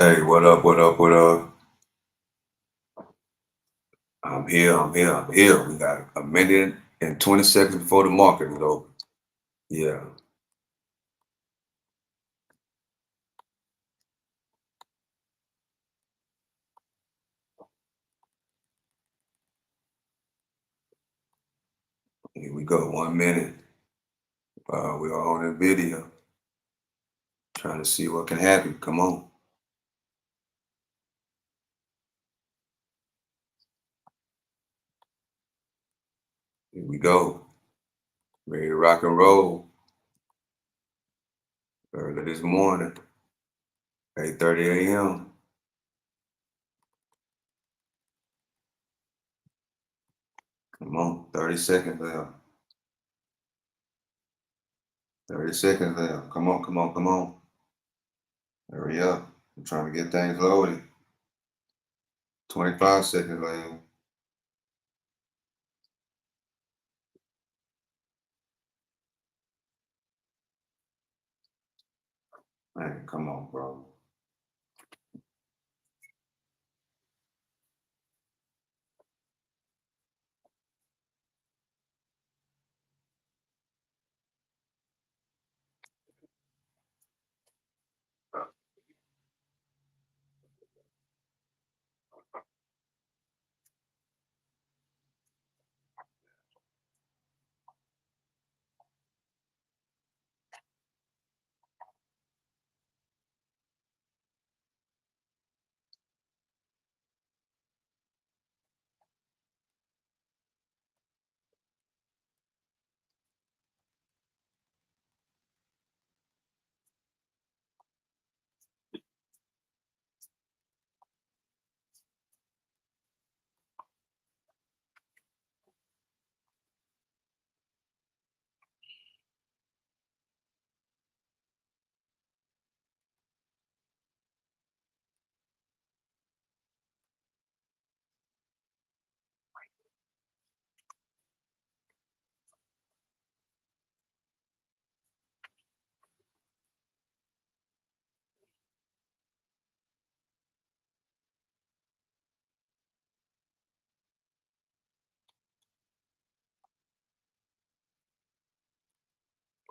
Hey, what up, what up, what up? I'm here. We got a minute and 20 seconds before the market is open. Yeah, here we go. 1 minute. We are on a video trying to see what can happen. Come on. Here we go. Ready to rock and roll early this morning, 8:30 a.m. Come on, 30 seconds left. 30 seconds left. Come on, come on, come on. Hurry up. I'm trying to get things loaded. 25 seconds left. Man, come on, bro.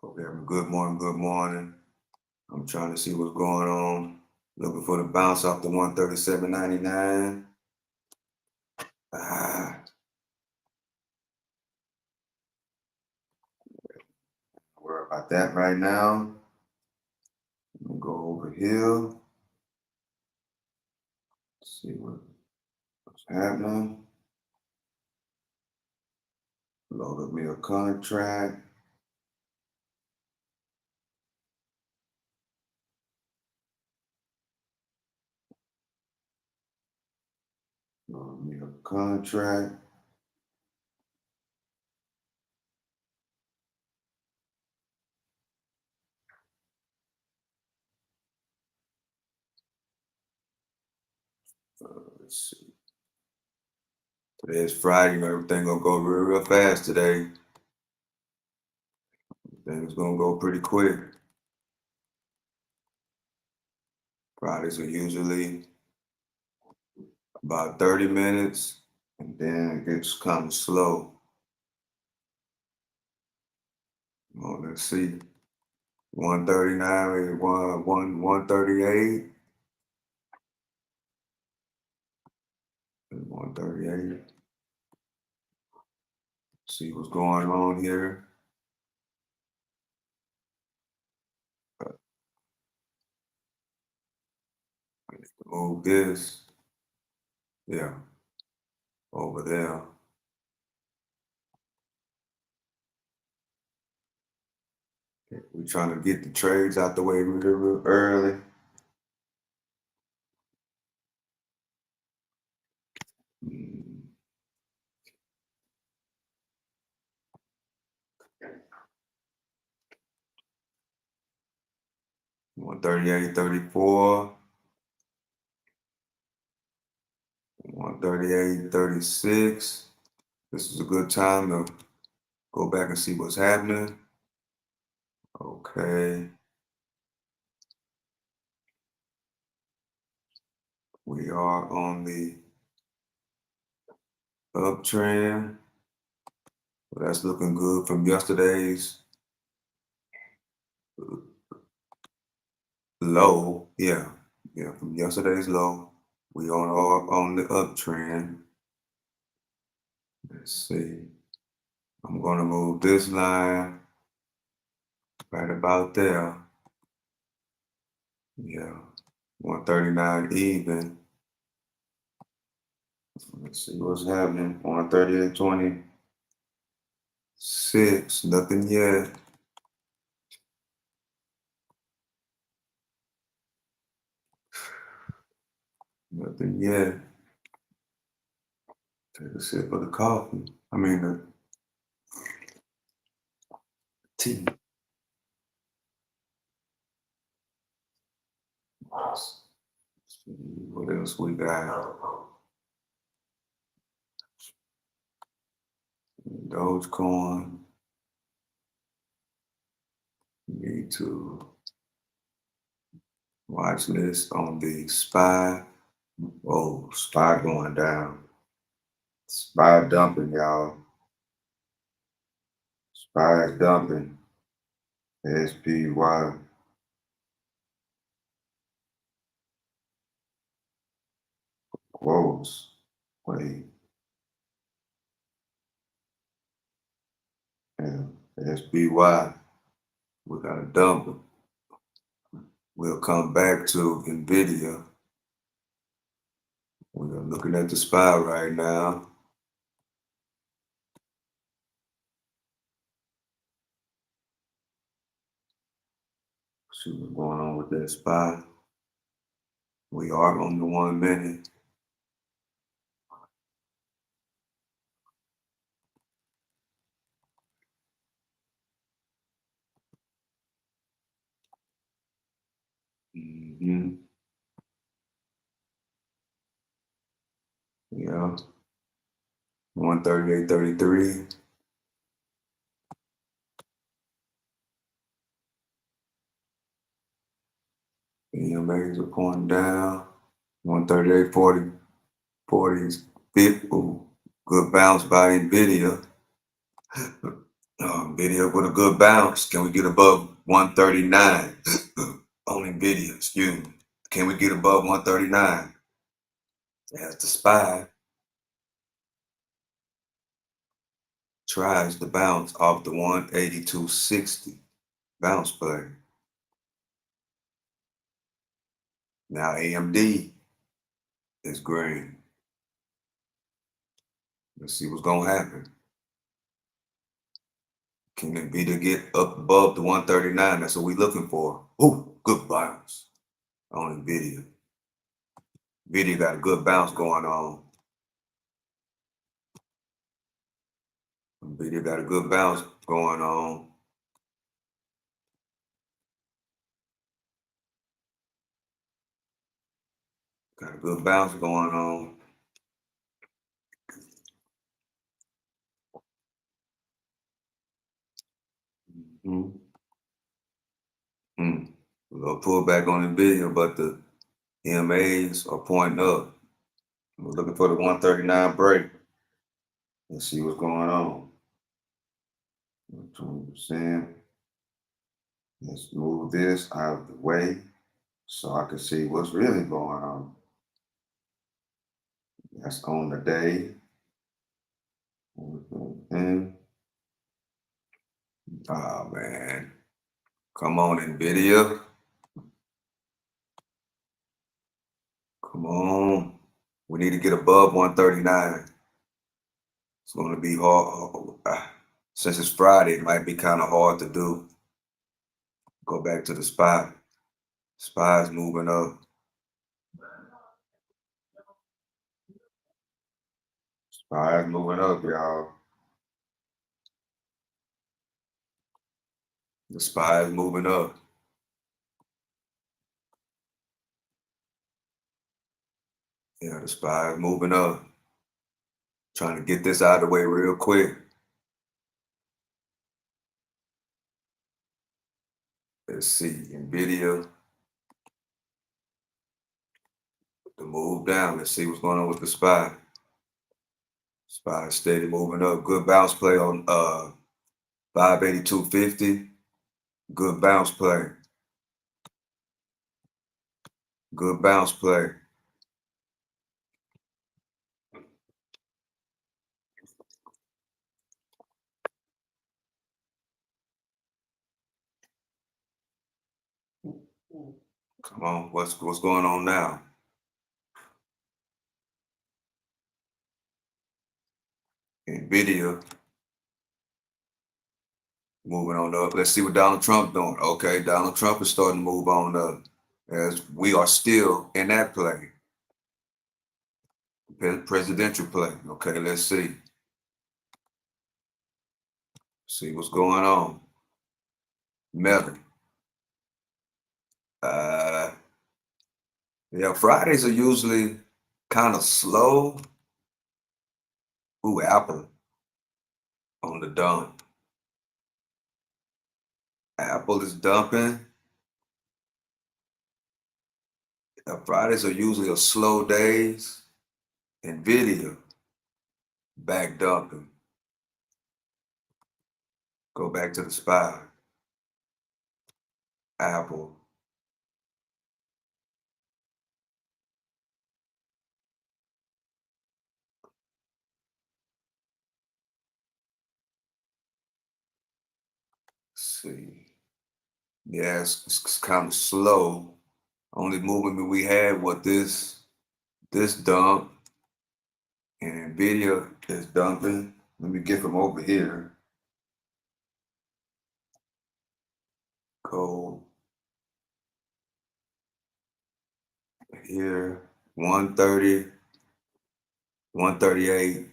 Okay, good morning, good morning. I'm trying to see what's going on. Looking for the bounce off the 137.99. Ah, worry about that right now. I'm gonna go over here. See what's happening. Load up me a contract. Load me a contract. Let's see. Today is Friday. Everything gonna go real fast today. Things gonna go pretty quick. Fridays are usually about 30 minutes, and then it gets kind of slow. Well, let's see. 139, 138, 138. See what's going on here. Move this. Yeah, over there. We're trying to get the trades out the way real early. Mm, 138.34, 138.36. This is a good time to go back and see what's happening. Okay. We are on the uptrend. Well, that's looking good from yesterday's low. Yeah, from yesterday's low. We are on the uptrend. Let's see. I'm gonna move this line right about there. Yeah, 139 even. Let's see what's happening. 138.26. Nothing yet. Nothing yet. Take a sip of the coffee. I mean the tea. Let's see what else we got? Dogecoin. Need to watch this on the SPY. Oh, SPY going down. SPY dumping, y'all. SPY is dumping. SPY. Quotes. Wait. Yeah. SPY. We got to dump it. We'll come back to NVIDIA. We're looking at the SPY right now. See what's going on with that SPY. We are on the 1 minute. Mm-hmm. Yeah. 138.33. EMAs are pointing down. 138.40. 40 is big. Ooh, good bounce by NVIDIA. NVIDIA with a good bounce. Can we get above 139 on NVIDIA? Excuse me. Can we get above 139? As the SPY tries to bounce off the 182.60 bounce play. Now AMD is green. Let's see what's gonna happen. Can NVIDIA get up above the 139? That's what we're looking for. Ooh, good bounce on NVIDIA. NVIDIA got a good bounce going on. NVIDIA got a good bounce going on. Got a good bounce going on. Mm-hmm. A little pullback on NVIDIA, but the EMAs are pointing up. We're looking for the 139 break. Let's see what's going on. 20%. Let's move this out of the way so I can see what's really going on. That's on the day. And oh man, come on NVIDIA. Come on. We need to get above 139. It's going to be hard. Since it's Friday, it might be kind of hard to do. Go back to the SPY. SPY is moving up. SPY is moving up, y'all. The SPY is moving up. Yeah, the SPY is moving up. Trying to get this out of the way real quick. Let's see, NVIDIA. to move down. Let's see what's going on with the SPY. SPY is steady moving up. Good bounce play on 582.50. Good bounce play. Good bounce play. Come on, what's going on now? Nvidia moving on up. Let's see what Donald Trump doing. Okay, Donald Trump is starting to move on up as we are still in that play. Presidential play. Okay, let's see. See what's going on. Meta. Yeah, Fridays are usually kind of slow. Ooh, Apple on the dump. Apple is dumping. Fridays are usually a slow days. Nvidia back dumping. Go back to the SPY. Apple. Let's see. Yeah, it's kind of slow. Only movement we had was this dump, and Nvidia is dumping. Let me get from over here. Go here. 130, 138.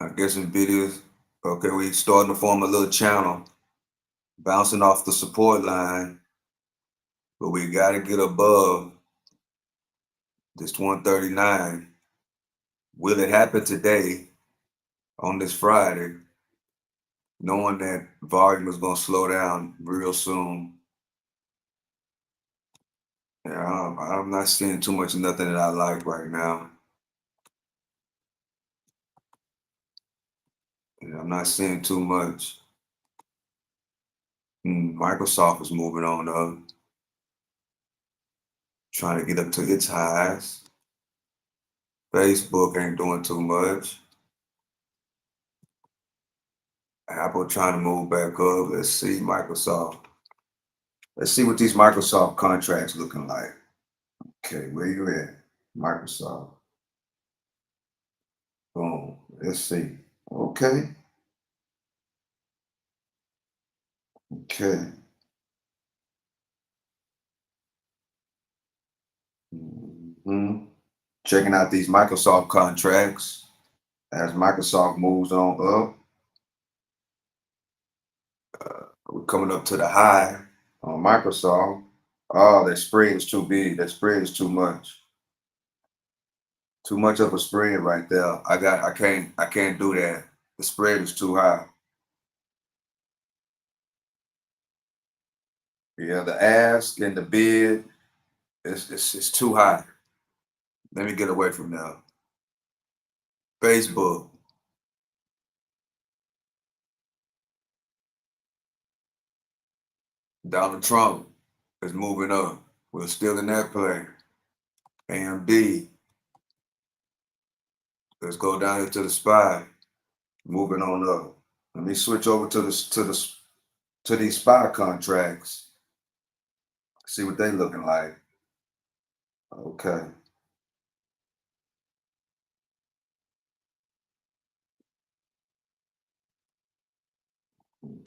I guess Nvidia's okay. We starting to form a little channel, bouncing off the support line, but we got to get above this 139. Will it happen today on this Friday? Knowing that volume is going to slow down real soon. Yeah, I'm not seeing too much of nothing that I like right now. Yeah, I'm not seeing too much. Microsoft is moving on up, trying to get up to its highs. Facebook ain't doing too much. Apple trying to move back up. Let's see Microsoft. Let's see what these Microsoft contracts looking like. Okay, where you at? Microsoft. Boom. Let's see. Okay. Okay. Checking out these Microsoft contracts as Microsoft moves on up. We're coming up to the high on Microsoft. Oh, that spread is too big. That spread is too much. Too much of a spread right there. I can't do that. The spread is too high. Yeah, the ask and the bid, it's too high. Let me get away from that. Facebook. Donald Trump is moving up. We're still in that play. AMD. Let's go down into the SPY. Moving on up. Let me switch over to these SPY contracts. See what they looking like. Okay.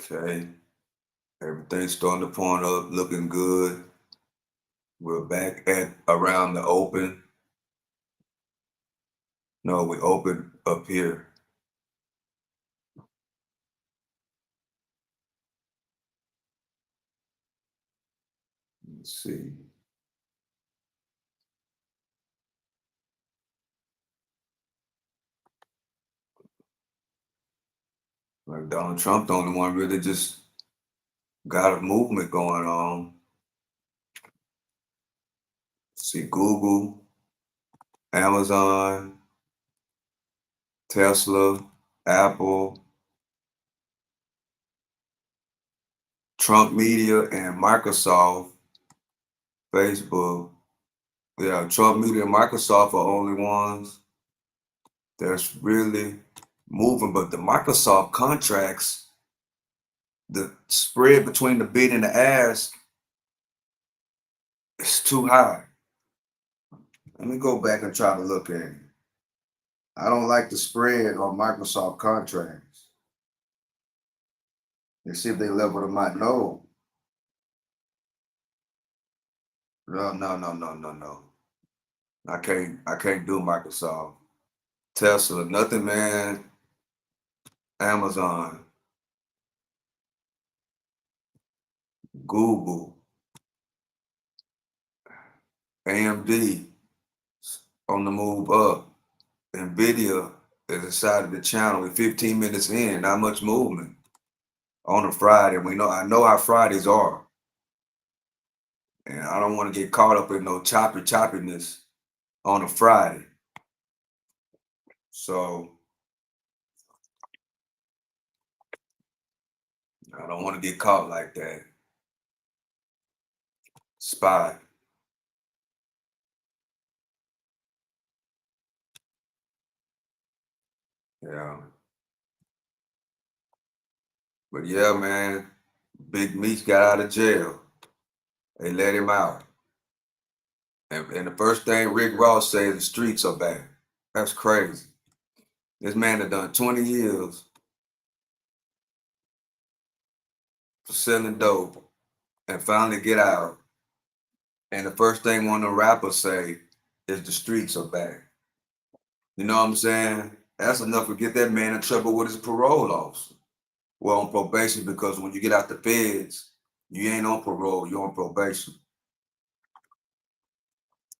Okay. Everything's starting to point up, looking good. We're back at around the open. No, we open up here. Let's see. Like Donald Trump, the only one really just got a movement going on. See Google. Amazon, Tesla, Apple, Trump Media, and Microsoft, Facebook. Yeah, Trump Media and Microsoft are only ones that's really moving. But the Microsoft contracts, the spread between the bid and the ask is too high. Let me go back and try to look at it. I don't like the spread on Microsoft contracts. And see if they level them out. No. No, no, no, no, no, no. I can't do Microsoft. Tesla, nothing, man. Amazon, Google, AMD on the move up. Nvidia is inside of the channel with 15 minutes in, not much movement on a Friday. I know how Fridays are. And I don't want to get caught up in no choppiness on a Friday. So I don't want to get caught like that. Spy. Yeah. But yeah, man, Big Meech got out of jail. They let him out. And the first thing Rick Ross said, the streets are back. That's crazy. This man had done 20 years for selling dope and finally get out. And the first thing one of the rappers say is the streets are back. You know what I'm saying? That's enough to get that man in trouble with his parole officer. Well, on probation, because when you get out the feds, you ain't on parole, you're on probation.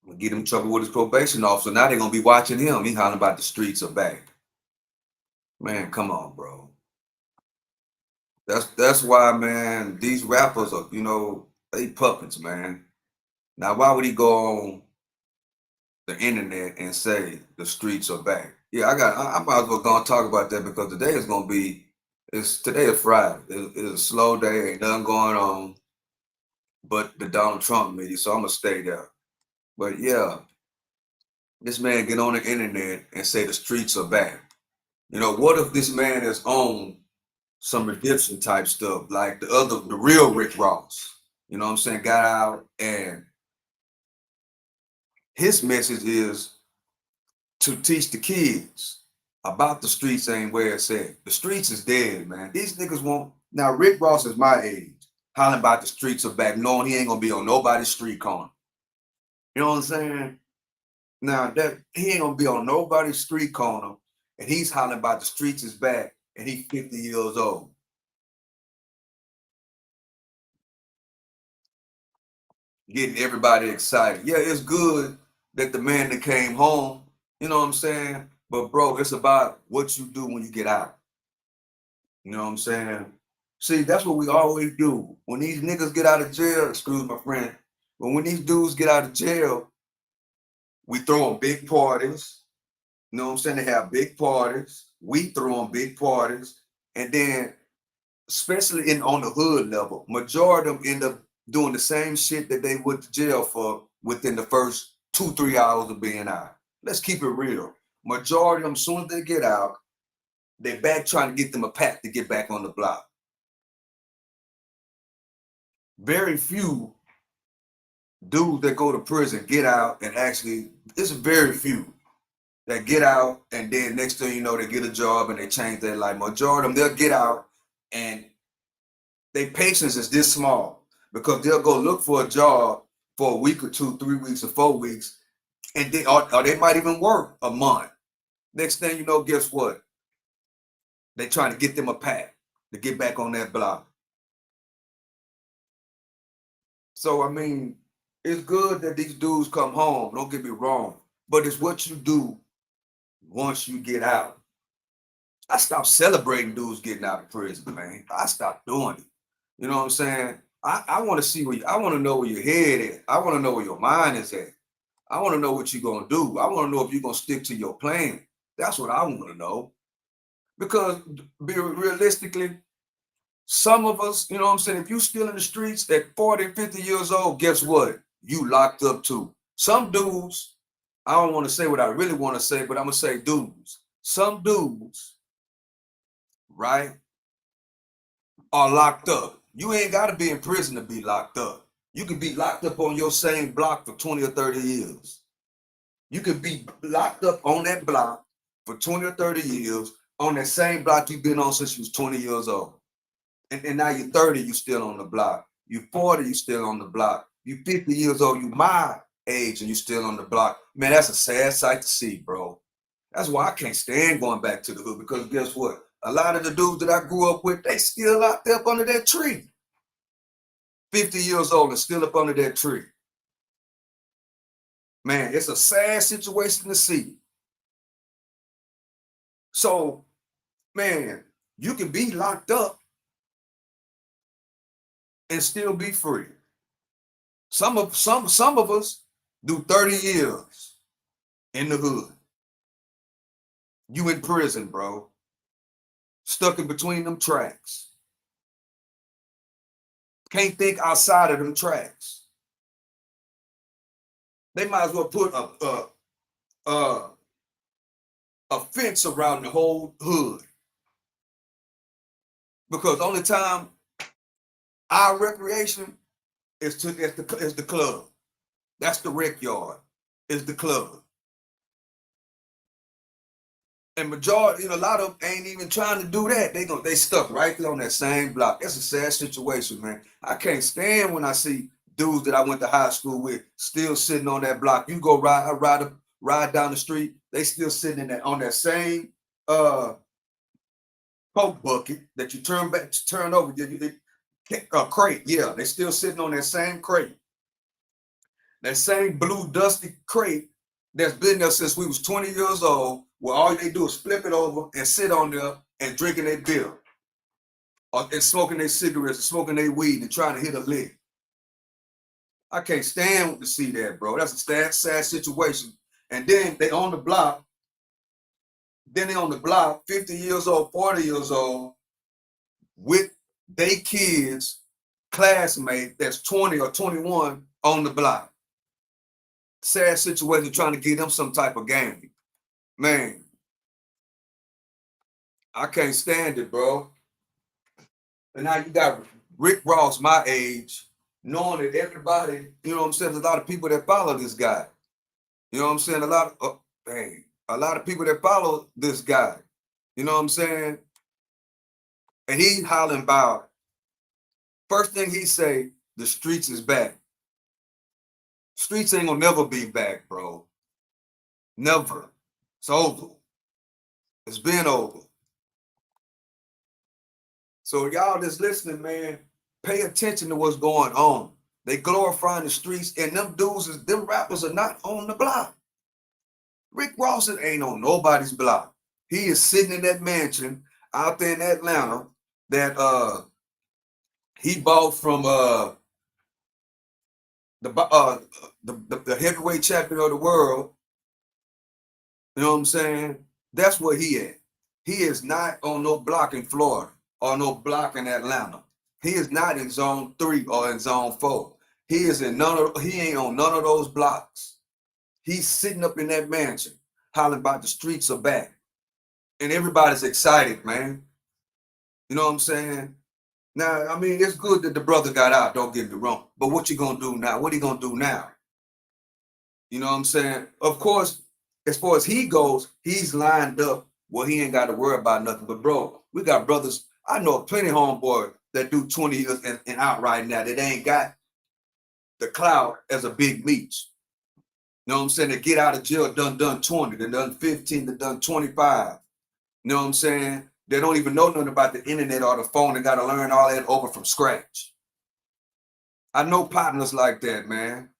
We'll get him in trouble with his probation officer. Now they're gonna be watching him. He hollering about the streets are back. Man, come on, bro. That's why, man, these rappers are, they puppets, man. Now, why would he go on the internet and say the streets are back? Yeah, I might as well gonna talk about that because today is Friday. It's a slow day, ain't nothing going on but the Donald Trump meeting, so I'm gonna stay there. But yeah, this man get on the internet and say the streets are back. What if this man is on some redemption type stuff, like the real Rick Ross? You know what I'm saying? Got out, and his message is to teach the kids about the streets ain't where it's at. The streets is dead, man. These niggas won't. Now, Rick Ross is my age, hollering about the streets are back, knowing he ain't gonna be on nobody's street corner. You know what I'm saying? Now that he ain't gonna be on nobody's street corner, and he's hollering about the streets is back, and he's 50 years old. Getting everybody excited. Yeah, it's good that the man that came home, you know what I'm saying? But bro, it's about what you do when you get out. You know what I'm saying? See, that's what we always do. When these niggas get out of jail, excuse my friend, but when these dudes get out of jail, we throw them big parties. You know what I'm saying? They have big parties. We throw them big parties. And then, especially on the hood level, majority of them end up doing the same shit that they went to jail for within the first 2-3 hours of being out. Let's keep it real. Majority of them, as soon as they get out, they back trying to get them a pack to get back on the block. Very few dudes that go to prison get out and actually, it's very few that get out and then next thing you know, they get a job and they change their life. Majority of them, they'll get out and their patience is this small because they'll go look for a job for a week or 2, 3 weeks or 4 weeks, and or they might even work a month. Next thing you know, guess what? They trying to get them a pack to get back on that block. So I mean, it's good that these dudes come home. Don't get me wrong, but it's what you do once you get out. I stopped celebrating dudes getting out of prison, man. I stopped doing it. You know what I'm saying? I want to see I want to know where your head is. I want to know where your mind is at. I want to know what you're gonna do. I want to know if you're gonna stick to your plan. That's what I want to know. Because realistically, some of us, you know what I'm saying, if you still in the streets at 40, 50 years old, guess what? You locked up too. Some dudes, I don't want to say what I really want to say, but I'm gonna say dudes. Some dudes, right, are locked up. You ain't gotta be in prison to be locked up. You can be locked up on your same block for 20 or 30 years. You could be locked up on that block for 20 or 30 years on that same block you've been on since you was 20 years old. And now you're 30, you still on the block. You're 40, you still on the block. You 50 years old, you my age, and you still on the block. Man, that's a sad sight to see, bro. That's why I can't stand going back to the hood, because guess what? A lot of the dudes that I grew up with, they still out there up under that tree. 50 years old and still up under that tree. Man, it's a sad situation to see. So, man, you can be locked up and still be free. Some of us do 30 years in the hood. You in prison, bro. Stuck in between them tracks. Can't think outside of them tracks. They might as well put a fence around the whole hood. Because only time our recreation is the club. That's the rec yard. Is the club. And majority, a lot of them ain't even trying to do that. They stuck right there on that same block. That's a sad situation, man. I can't stand when I see dudes that I went to high school with still sitting on that block. You go ride down the street, they still sitting in that on that same Coke bucket that you turn over. Crate, yeah, they still sitting on that same crate. That same blue dusty crate that's been there since we was 20 years old, where all they do is flip it over and sit on there and drinking their beer. And smoking their cigarettes and smoking their weed and trying to hit a lick. I can't stand to see that, bro. That's a sad situation. And then they on the block. 50 years old, 40 years old, with they kids, classmate that's 20 or 21 on the block. Sad situation, trying to get them some type of game. Man, I can't stand it, bro. And now you got Rick Ross, my age, knowing that everybody, you know what I'm saying, there's a lot of people that follow this guy. You know what I'm saying? A lot of people that follow this guy. You know what I'm saying? And he's hollering about, first thing he say, the streets is back. Streets ain't gonna never be back, bro. Never. It's over. It's been over. So y'all that's listening, man, pay attention to what's going on. They glorifying the streets, and them rappers are not on the block. Rick Ross ain't on nobody's block. He is sitting in that mansion out there in Atlanta that he bought from the heavyweight champion of the world. You know what I'm saying? That's where he at. He is not on no block in Florida or no block in Atlanta. He is not in zone 3 or in zone 4. He ain't on none of those blocks. He's sitting up in that mansion, hollering about the streets are back. And everybody's excited, man. You know what I'm saying? Now, I mean, it's good that the brother got out, don't get me wrong. But what you gonna do now? What he gonna do now? You know what I'm saying? Of course, as far as he goes, he's lined up where he ain't got to worry about nothing. But bro, we got brothers. I know plenty of homeboys that do 20 years and out right now that ain't got the clout as a big Meech. You know what I'm saying? They get out of jail, done 20, they done 15, they done 25. You know what I'm saying? They don't even know nothing about the internet or the phone. They got to learn all that over from scratch. I know partners like that, man.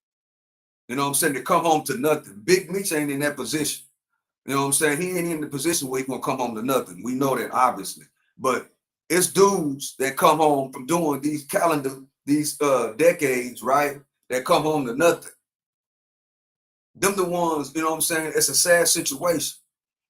You know what I'm saying? They come home to nothing. Big Meech ain't in that position. You know what I'm saying? He ain't in the position where he gonna come home to nothing. We know that, obviously. But it's dudes that come home from doing these decades, right? That come home to nothing. Them the ones, you know what I'm saying? It's a sad situation.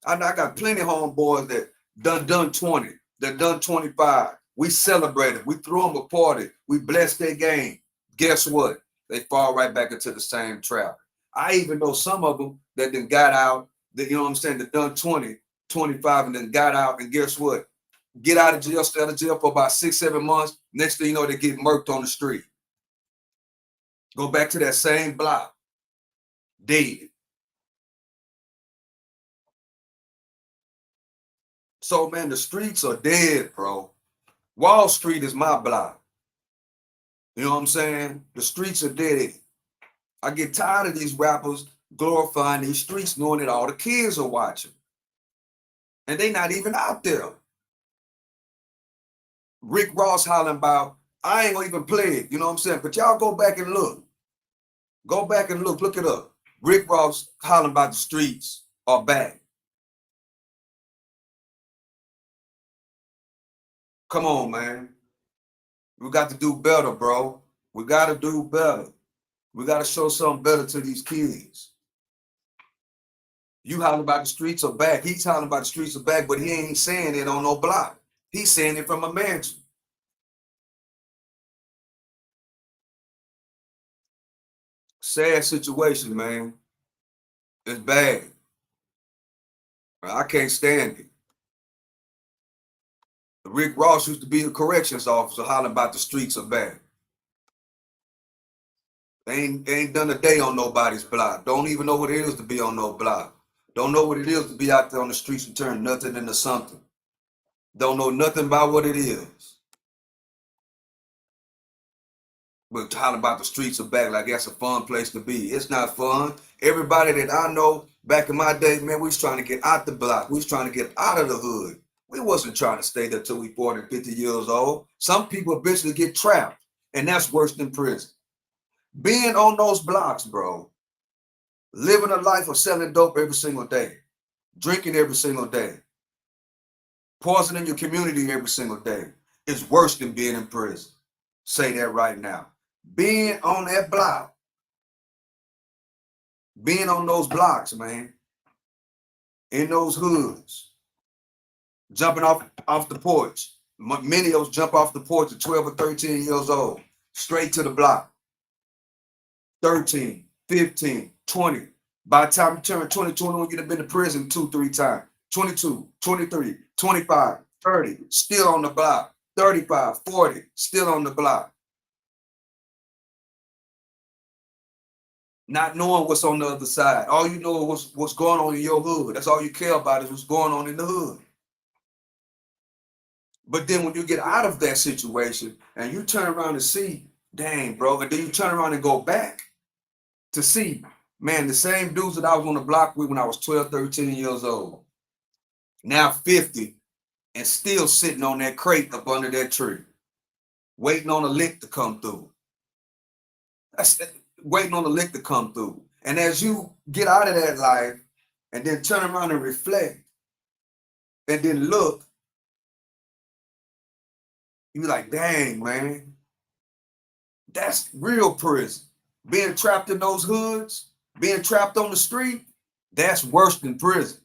I got plenty of homeboys that done 20, that done 25. We celebrated. We threw them a party. We blessed their game. Guess what? They fall right back into the same trap. I even know some of them that then got out, that, you know what I'm saying, that done 20, 25, and then got out, and guess what? Get out of jail, stay out of jail for about 6, 7 months. Next thing you know, they get murked on the street. Go back to that same block. Dead. So, man, the streets are dead, bro. Wall Street is my block. You know what I'm saying? The streets are dead. I get tired of these rappers glorifying these streets, knowing that all the kids are watching. And they not even out there. Rick Ross hollering about, I ain't gonna even play it, you know what I'm saying? But y'all go back and look. Go back and look it up. Rick Ross hollering about the streets are back. Come on, man. We got to do better, bro. We got to do better. We got to show something better to these kids. You hollering about the streets are back. He's hollering about the streets are back, but he ain't saying it on no block. He's saying it from a mansion. Sad situation, man. It's bad. I can't stand it. Rick Ross used to be a corrections officer hollering about the streets are back. They ain't done a day on nobody's block. Don't even know what it is to be on no block. Don't know what it is to be out there on the streets and turn nothing into something. Don't know nothing about what it is. But hollering about the streets are back like that's a fun place to be. It's not fun. Everybody that I know back in my day, man, we was trying to get out the block. We was trying to get out of the hood. We wasn't trying to stay there till we 40, 50 years old. Some people eventually get trapped, and that's worse than prison. Being on those blocks, bro, living a life of selling dope every single day, drinking every single day, poisoning your community every single day is worse than being in prison. Say that right now. Being on that block, being on those blocks, man, in those hoods, jumping off the porch. Many of us jump off the porch at 12 or 13 years old, straight to the block. 13, 15, 20. By the time you turn 20, 21, you'd have been to prison 2, 3 times. 22, 23, 25, 30, still on the block. 35, 40, still on the block. Not knowing what's on the other side. All you know is what's going on in your hood. That's all you care about is what's going on in the hood. But then when you get out of that situation and you turn around and see, dang, bro, and then you turn around and go back to see, man, the same dudes that I was on the block with when I was 12, 13 years old, now 50 and still sitting on that crate up under that tree, waiting on a lick to come through. That's waiting on the lick to come through. And as you get out of that life and then turn around and reflect and then look, you're like, dang, man, that's real prison. Being trapped in those hoods, being trapped on the street, that's worse than prison.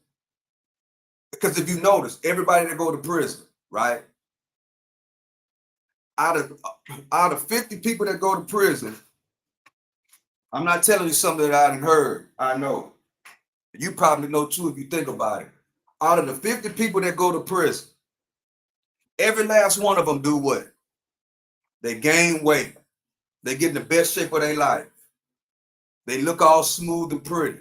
Because if you notice, everybody that go to prison, right? Out of 50 people that go to prison, I'm not telling you something that I hadn't heard. I know. You probably know too if you think about it. Out of the 50 people that go to prison, every last one of them do what? They gain weight. They get in the best shape of their life. They look all smooth and pretty.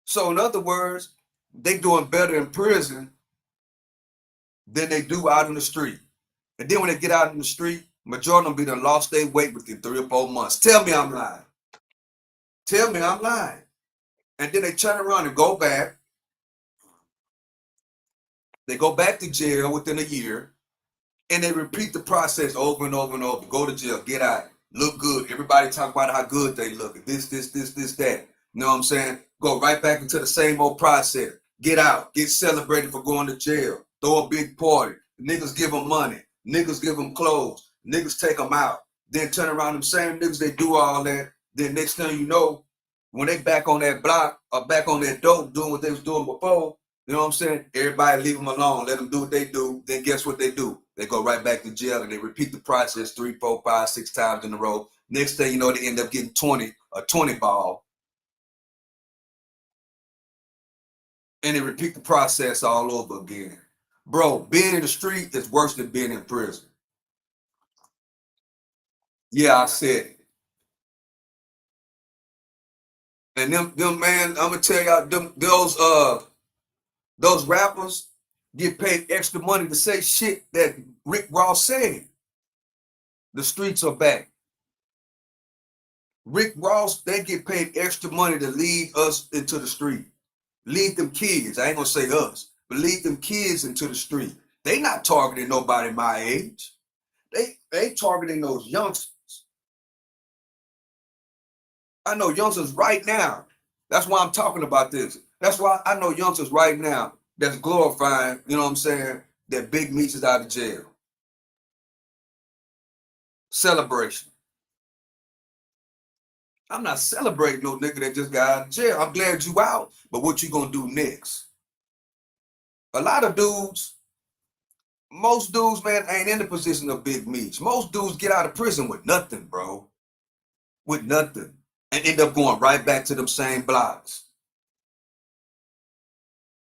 So in other words, they doing better in prison than they do out in the street. And then when they get out in the street, majority of them be done lost their weight within 3 or 4 months. Tell me I'm lying. Tell me I'm lying. And then they turn around and go back. They go back to jail within a year. And they repeat the process over and over and over. Go to jail, get out, look good. Everybody talk about how good they look. This, that. You know what I'm saying? Go right back into the same old process. Get out, get celebrated for going to jail. Throw a big party. Niggas give them money. Niggas give them clothes. Niggas take them out. Then turn around them same niggas, they do all that. Then next thing you know, when they back on that block or back on that dope doing what they was doing before, you know what I'm saying? Everybody leave them alone, let them do what they do. Then guess what they do? They go right back to jail and they repeat the process 3, 4, 5, 6 times in a row. Next thing you know, they end up getting 20, a 20 ball. And they repeat the process all over again. Bro, being in the street is worse than being in prison. Yeah, I said it. And them man, I'm gonna tell y'all, those rappers get paid extra money to say shit that Rick Ross said. The streets are back. Rick Ross, they get paid extra money to lead us into the street. Lead them kids. I ain't gonna say us, but lead them kids into the street. They not targeting nobody my age. They targeting those youngsters. I know youngsters right now. That's why I'm talking about this. That's why I know youngsters right now that's glorifying, you know what I'm saying, that Big Meech is out of jail. Celebration. I'm not celebrating no nigga that just got out of jail. I'm glad you out, but what you gonna do next? A lot of dudes, most dudes, man, ain't in the position of Big Meech. Most dudes get out of prison with nothing, bro. With nothing. And end up going right back to them same blocks.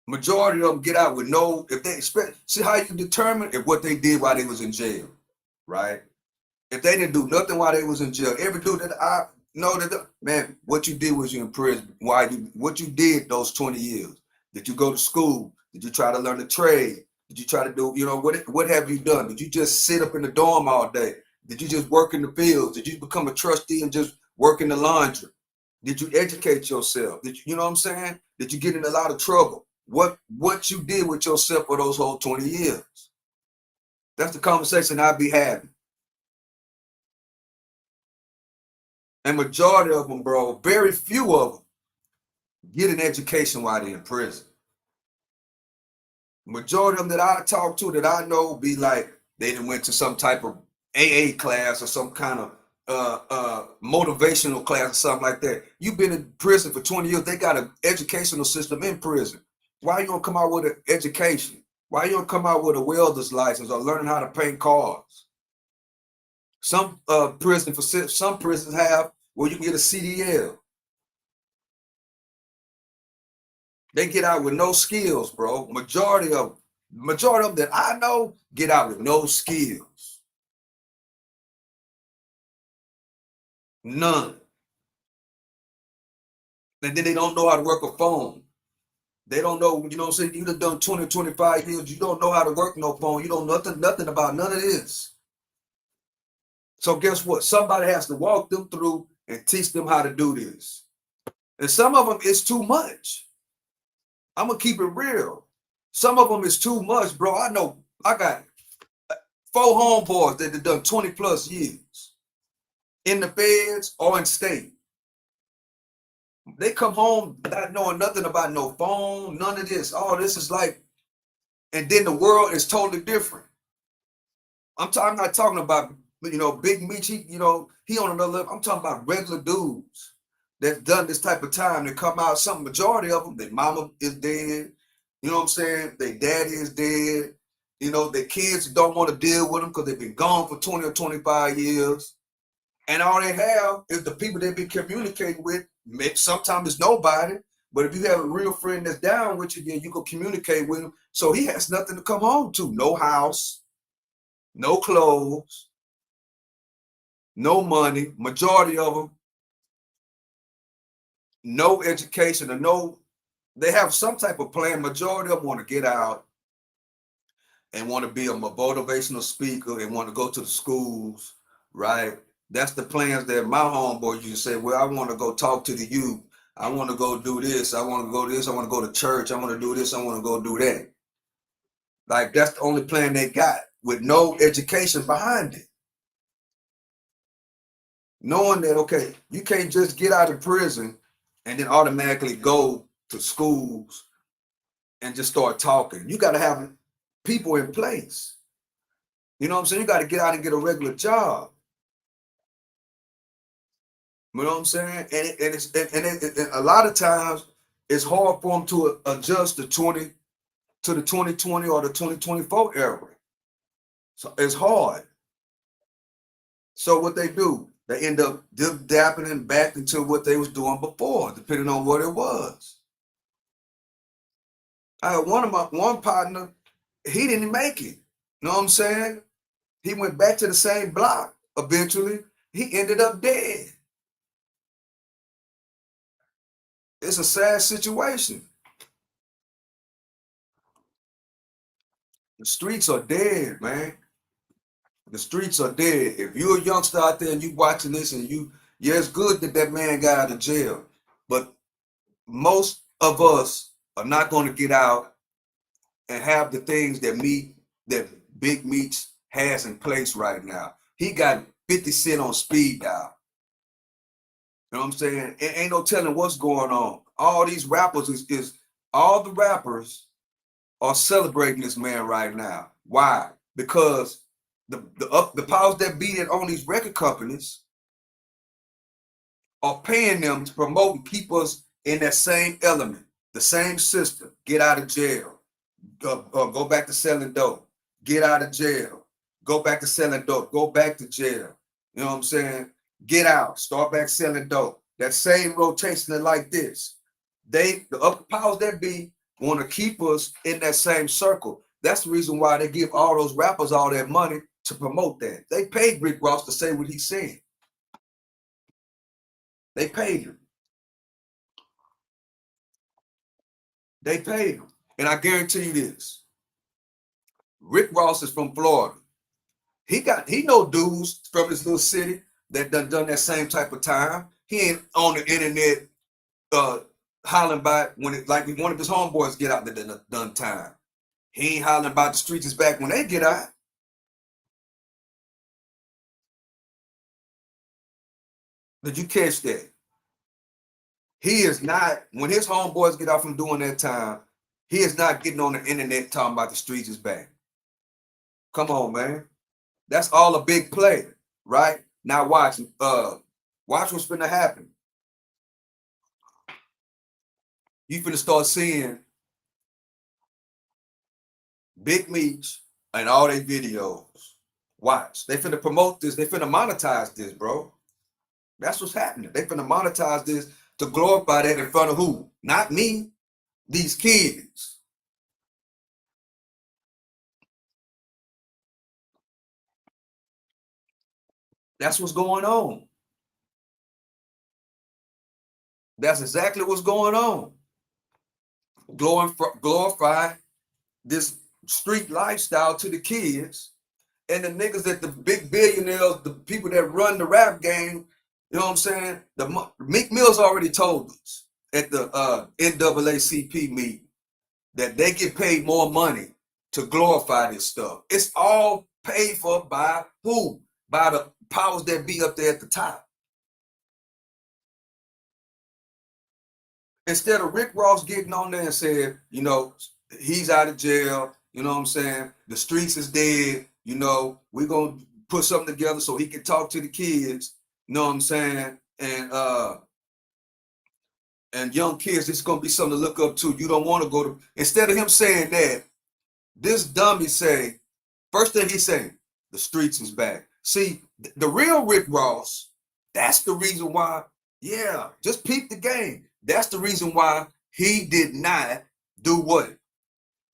Majority of them get out with no, if they expect, see how you determine if what they did while they was in jail, right? If they didn't do nothing while they was in jail, every dude that I know that, man, what you did was you in prison. What you did those 20 years? Did you go to school? Did you try to learn a trade? Did you try to do, you know, what have you done? Did you just sit up in the dorm all day? Did you just work in the fields? Did you become a trustee and just work in the laundry? Did you educate yourself? Did you know what I'm saying? Did you get in a lot of trouble? What you did with yourself for those whole 20 years? That's the conversation I'd be having. And majority of them, bro, very few of them get an education while they're in prison. Majority of them that I talk to, that I know, be like they done went to some type of AA class or some kind of motivational class or something like that. You've been in prison for 20 years. They got an educational system in prison. Why you don't come out with an education? Why you don't come out with a welder's license or learning how to paint cars? Some some prisons have where you can get a CDL. They get out with no skills, bro. Majority of them that I know get out with no skills. None. And then they don't know how to work a phone. They don't know, you know what I'm saying? You done 20, 25 years. You don't know how to work no phone. You don't know nothing about none of this. So guess what? Somebody has to walk them through and teach them how to do this. And some of them, it's too much. I'm going to keep it real. Some of them is too much, bro. I know I got 4 homeboys that have done 20 plus years in the feds or in state. They come home not knowing nothing about no phone, none of this. All this is like, and then the world is totally different. I'm not talking about, you know, Big Meech, he on another level. I'm talking about regular dudes that's done this type of time that come out, some majority of them, their mama is dead, you know what I'm saying? Their daddy is dead, you know, their kids don't want to deal with them because they've been gone for 20 or 25 years. And all they have is the people they've been communicating with. Sometimes it's nobody, but if you have a real friend that's down with you, then you can communicate with him. So he has nothing to come home to. No house, no clothes, no money. Majority of them, no education or no, they have some type of plan. Majority of them want to get out and want to be a motivational speaker and want to go to the schools, right? That's the plans that my homeboy used to say, well, I want to go talk to the youth. I want to go do this. I want to go this. I want to go to church. I want to do this. I want to go do that. Like, that's the only plan they got with no education behind it. Knowing that, okay, you can't just get out of prison and then automatically go to schools and just start talking. You got to have people in place. You know what I'm saying? You got to get out and get a regular job. You know what I'm saying? And a lot of times it's hard for them to adjust to the 2020 or the 2024 era. So it's hard. So what they do, they end up dapping and back into what they was doing before, depending on what it was. I had one partner, he didn't make it. You know what I'm saying? He went back to the same block eventually. He ended up dead. It's a sad situation. The streets are dead, man. The streets are dead. If you're a youngster out there and you watching this and yeah, it's good that that man got out of jail, but most of us are not going to get out and have the things that Big Meech has in place right now. He got 50 Cent on speed dial. You know what I'm saying? It ain't no telling what's going on. All these rappers is all the rappers are celebrating this man right now. Why? Because the powers that be that own these record companies are paying them to promote and keep us in that same element, the same system. Get out of jail. Go back to selling dope. Get out of jail. Go back to selling dope. Go back to jail. You know what I'm saying? Get out. Start back selling dope. That same rotation like this. The upper powers that be want to keep us in that same circle. That's the reason why they give all those rappers all that money to promote that. They paid Rick Ross to say what he said. They paid him. They paid him. And I guarantee you this. Rick Ross is from Florida. He know dudes from his little city that done that same type of time. He ain't on the internet hollering about when it like one of his homeboys get out there done time. He ain't hollering about the streets is back when they get out. Did you catch that? He is not, when his homeboys get out from doing that time, he is not getting on the internet talking about the streets is back. Come on, man. That's all a big play, right? Now watch what's gonna happen. You finna start seeing Big Meech and all their videos. Watch. They finna promote this. They finna monetize this, bro. That's what's happening. They finna monetize this to glorify that in front of who? Not me. These kids. That's what's going on. That's exactly what's going on. Glorify this street lifestyle to the kids and the niggas that the big billionaires, the people that run the rap game, you know what I'm saying? The Meek Mill's already told us at the NAACP meeting that they get paid more money to glorify this stuff. It's all paid for by who? By the powers that be up there at the top. Instead of Rick Ross getting on there and saying, you know, he's out of jail, you know what I'm saying? The streets is dead, you know, we're gonna put something together so he can talk to the kids, you know what I'm saying? And young kids, it's gonna be something to look up to. You don't want to go to, instead of him saying that, this dummy say, first thing he say, the streets is back. See, the real Rick Ross, that's the reason why, yeah, just peep the game. That's the reason why he did not do what?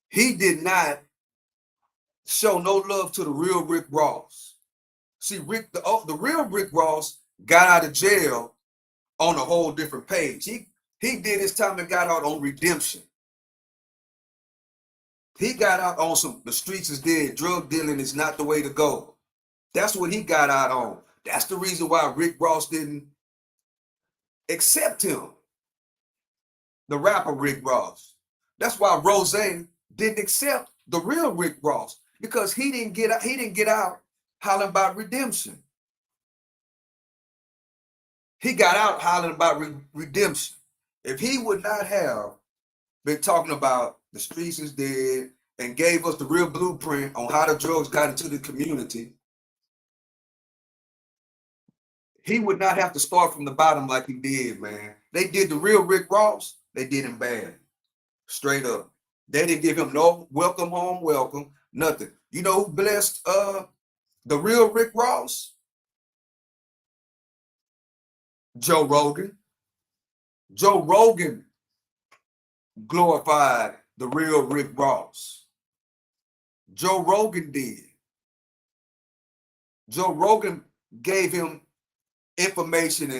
He did not show no love to the real Rick Ross. See, the real Rick Ross got out of jail on a whole different page. He did his time and got out on redemption. He got out on some the streets is dead, drug dealing is not the way to go. That's what he got out on. That's the reason why Rick Ross didn't accept him, the rapper Rick Ross. That's why Rose didn't accept the real Rick Ross because he didn't get out hollering about redemption. He got out hollering about redemption. If he would not have been talking about the streets is dead and gave us the real blueprint on how the drugs got into the community, he would not have to start from the bottom like he did, man. They did the real Rick Ross. They did him bad, straight up. They didn't give him no welcome home, welcome, nothing. You know who blessed the real Rick Ross? Joe Rogan. Joe Rogan glorified the real Rick Ross. Joe Rogan did. Joe Rogan gave him information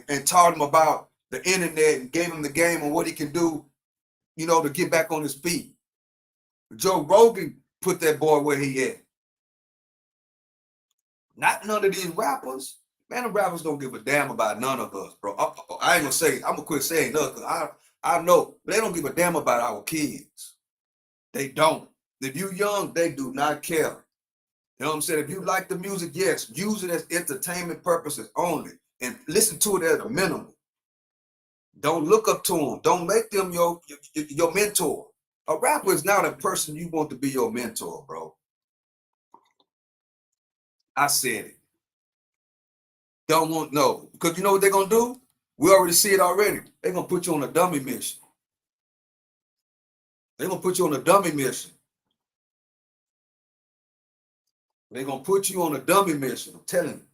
and taught him about the internet and gave him the game and what he can do, you know, to get back on his feet. Joe Rogan put that boy where he at. Not none of these rappers. Man, the rappers don't give a damn about none of us, bro. I ain't gonna say, I'm gonna quit saying nothing. I know, but they don't give a damn about our kids. They don't. If you young, they do not care. You know what I'm saying? If you like the music, yes, use it as entertainment purposes only, and listen to it at a minimum. Don't look up to them. Don't make them your mentor. A rapper is not a person you want to be your mentor, bro. I said it. Don't want no, because you know what they're gonna do? We already see it already. They're gonna put you on a dummy mission. They're gonna put you on a dummy mission. They're gonna put you on a dummy mission. I'm telling you.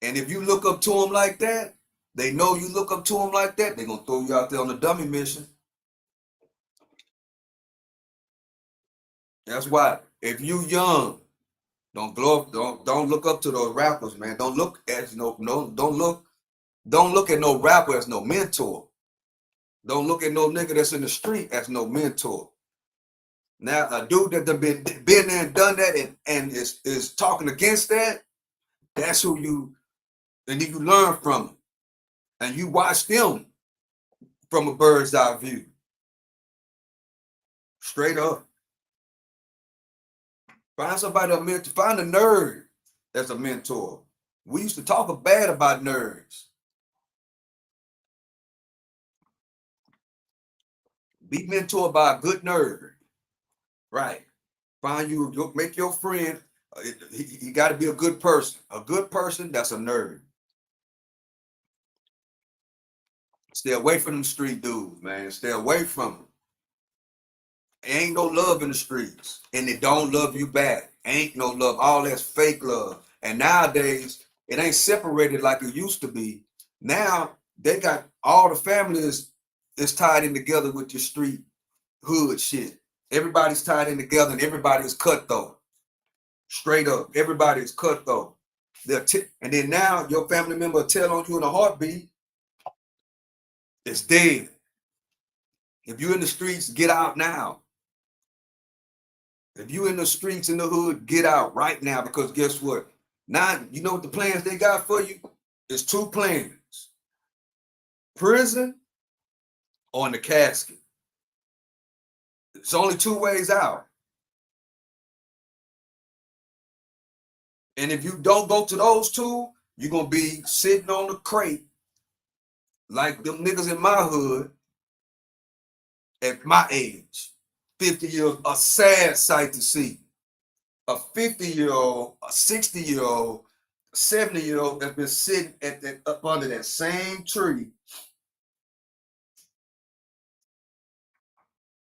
And if you look up to them like that, they know you look up to them like that, they're gonna throw you out there on a dummy mission. That's why if you young, don't look up to those rappers, man. Don't look at don't look at no rapper as no mentor. Don't look at no nigga that's in the street as no mentor. Now a dude that done been there and done that and is talking against that, that's who you learn from them. And you watch them from a bird's eye view. Straight up. Find somebody a mentor, find a nerd that's a mentor. We used to talk bad about nerds. Be mentored by a good nerd. Right. Find you, make your friend. He got to be a good person. A good person that's a nerd. Stay away from them street dudes, man. Stay away from them. Ain't no love in the streets, and they don't love you back. Ain't no love. All that's fake love. And nowadays, it ain't separated like it used to be. Now they got all the families is tied in together with your street hood shit. Everybody's tied in together, and everybody's cutthroat. Straight up, everybody's cutthroat. And then now your family member will tell on you in a heartbeat. It's dead. If you in the streets, get out now. If you in the streets in the hood, get out right now, because guess what? Now, you know what the plans they got for you? It's two plans. Prison or in the casket. It's only two ways out. And if you don't go to those two, you're going to be sitting on the crate like them niggas in my hood at my age. 50 years, a sad sight to see. A 50-year-old, a 60-year-old, a 70-year-old that's been sitting up under that same tree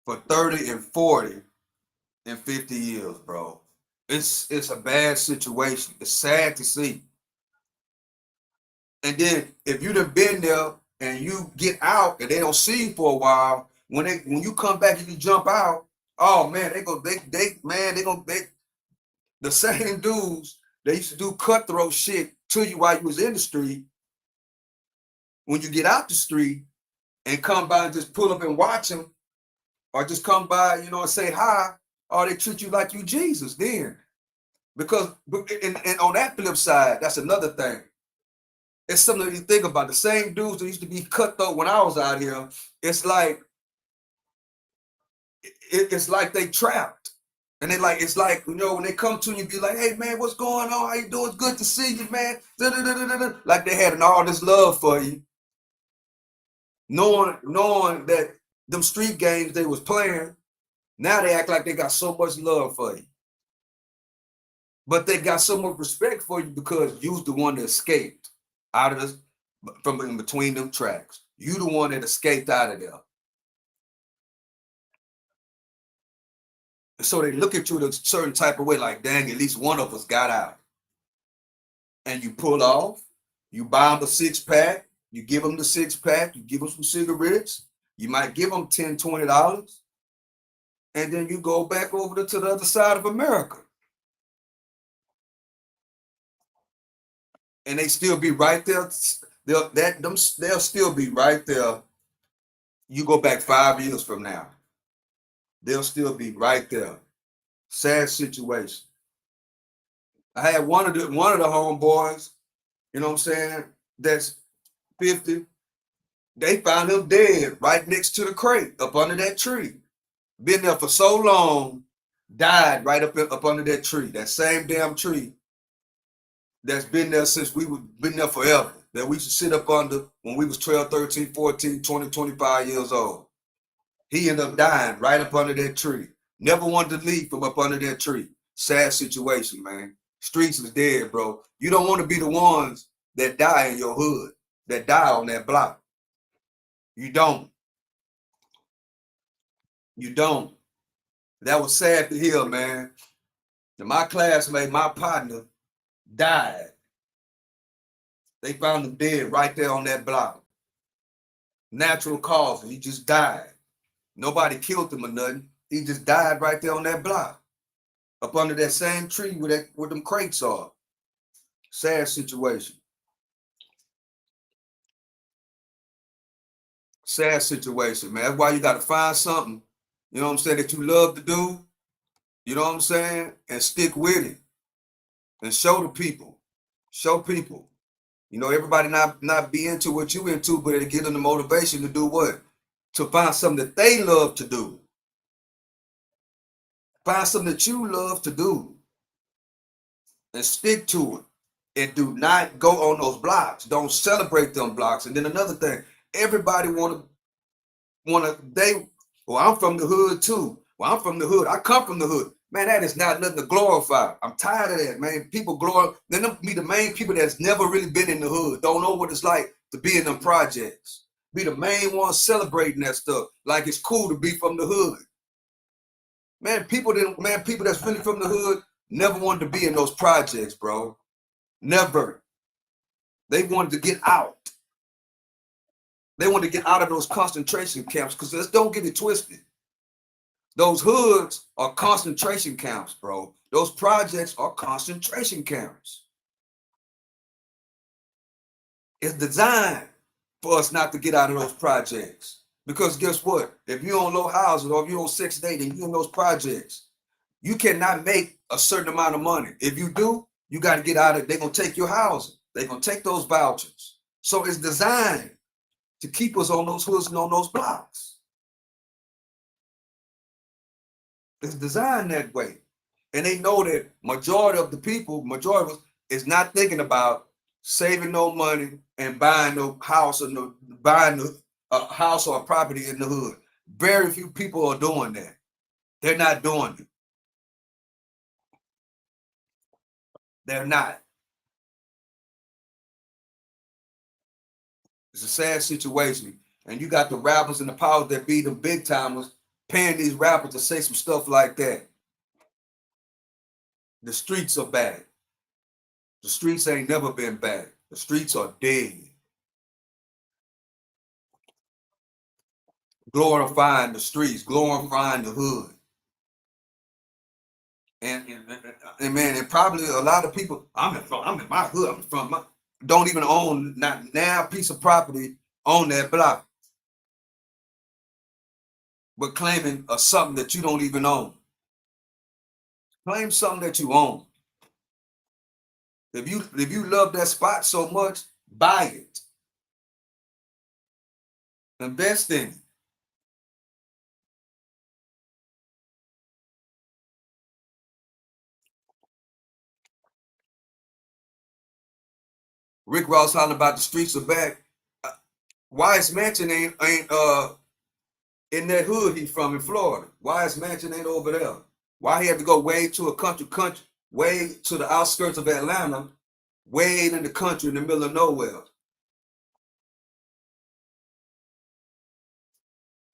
for 30 and 40 and 50 years, bro. It's a bad situation. It's sad to see. And then if you done been there and you get out and they don't see you for a while, when you come back and you jump out, oh man, the same dudes they used to do cutthroat shit to you while you was in the street. When you get out the street and come by and just pull up and watch them, or just come by, you know, and say hi, or they treat you like you Jesus then. Because and on that flip side, that's another thing. It's something that you think about. The same dudes that used to be cutthroat when I was out here, it's like they trapped. And it's like, you know, when they come to you and be like, hey man, what's going on? How you doing? It's good to see you, man. Like they had all this love for you. Knowing that them street games they was playing, now they act like they got so much love for you. But they got so much respect for you because you's the one that escaped out of this from in between them tracks. You the one that escaped out of there. And so they look at you in a certain type of way, like, dang, at least one of us got out. And you pull off, you buy them a 6-pack, you give them the 6-pack, you give them some cigarettes, you might give them $10, $20, and then you go back over to the other side of America. And they still be right there. They'll still be right there. You go back 5 years from now, they'll still be right there. Sad situation. I had one of the homeboys, you know what I'm saying, that's 50. They found him dead right next to the crate up under that tree. Been there for so long, died right up under that tree. That same damn tree that's been there since been there forever. That we used to sit up under when we was 12, 13, 14, 20, 25 years old. He ended up dying right up under that tree. Never wanted to leave from up under that tree. Sad situation, man. Streets is dead, bro. You don't want to be the ones that die in your hood, that die on that block. You don't. You don't. That was sad to hear, man. And my classmate, my partner, died. They found him dead right there on that block. Natural causes. He just died. Nobody killed him or nothing. He just died right there on that block, up under that same tree where them crates are. Sad situation. Sad situation, man. That's why you got to find something, you know what I'm saying, that you love to do, you know what I'm saying, and stick with it and show the people. Show people. You know, everybody not be into what you into, but it give them the motivation to do what? To find something that they love to do. Find something that you love to do and stick to it. And do not go on those blocks. Don't celebrate them blocks. And then another thing, everybody wanna well, I'm from the hood too. Well, I'm from the hood. I come from the hood. Man, that is not nothing to glorify. I'm tired of that, man. People glorify. Then them be the main people that's never really been in the hood. Don't know what it's like to be in them projects. Be the main ones celebrating that stuff. Like it's cool to be from the hood. Man, people that's really from the hood never wanted to be in those projects, bro. Never. They wanted to get out. They wanted to get out of those concentration camps, because let's don't get it twisted. Those hoods are concentration camps, bro. Those projects are concentration camps. It's designed for us not to get out of those projects. Because guess what? If you're on low housing or if you're on Section 8 and you're in those projects, you cannot make a certain amount of money. If you do, you got to get out of it. They're going to take your housing. They're going to take those vouchers. So it's designed to keep us on those hoods and on those blocks. It's designed that way. And they know that majority of us is not thinking about saving no money and buying no house or buying a house or a property in the hood. Very few people are doing that. They're not doing it. They're not. It's a sad situation. And you got the rappers and the powers that be, the big timers, paying these rappers to say some stuff like that. The streets are bad. The streets ain't never been bad. The streets are dead. Glorifying the streets, glorifying the hood. And man, and probably a lot of people, I'm in my hood, don't even own not now piece of property on that block, but claiming something that you don't even own. Claim something that you own. If you love that spot so much, buy it. Invest in it. Rick Ross talking about the streets are back. Wise Mansion ain't in that hood he's from in Florida. Wise Mansion ain't over there. Why he had to go way to a country way to the outskirts of Atlanta, way in the country in the middle of nowhere.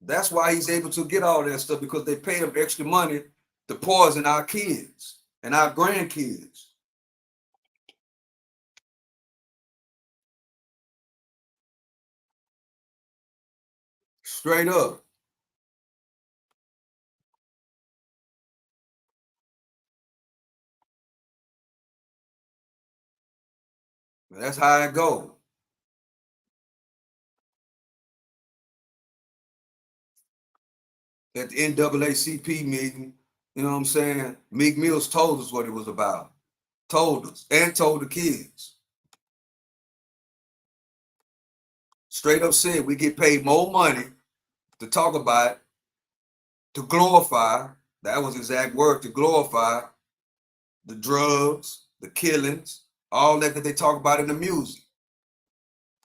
That's why he's able to get all that stuff, because they pay him extra money to poison our kids and our grandkids. Straight up. That's how it goes. At the NAACP meeting, you know what I'm saying? Meek Mills told us what it was about. Told us and told the kids. Straight up said we get paid more money to talk about, to glorify, that was exact word, to glorify the drugs, the killings, all that they talk about in the music.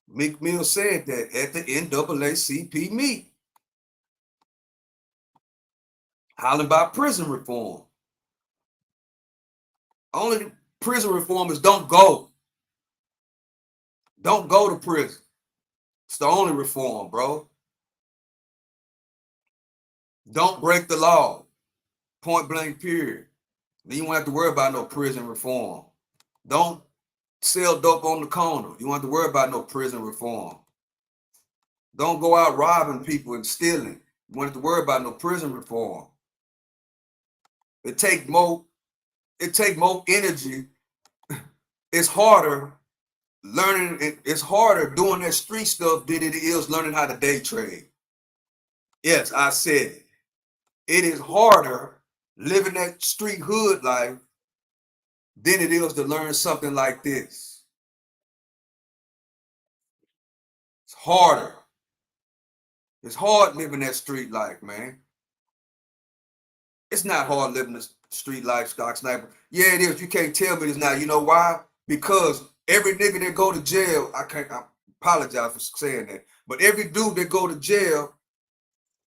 Meek Mill said that at the NAACP meeting, hollering about prison reform. Only prison reformers don't go. Don't go to prison. It's the only reform, bro. Don't break the law. Point blank, period. Then you won't have to worry about no prison reform. Don't sell dope on the corner. You won't have to worry about no prison reform. Don't go out robbing people and stealing. You won't have to worry about no prison reform. It take more energy. It's harder learning. It's harder doing that street stuff than it is learning how to day trade. Yes, I said it. It is harder living that street hood life than it is to learn something like this. It's harder. It's hard living that street life, man. It's not hard living the street life, Stock Sniper. Yeah, it is. You can't tell me it's not. You know why? Because every nigga that go to jail, I apologize for saying that, but every dude that go to jail,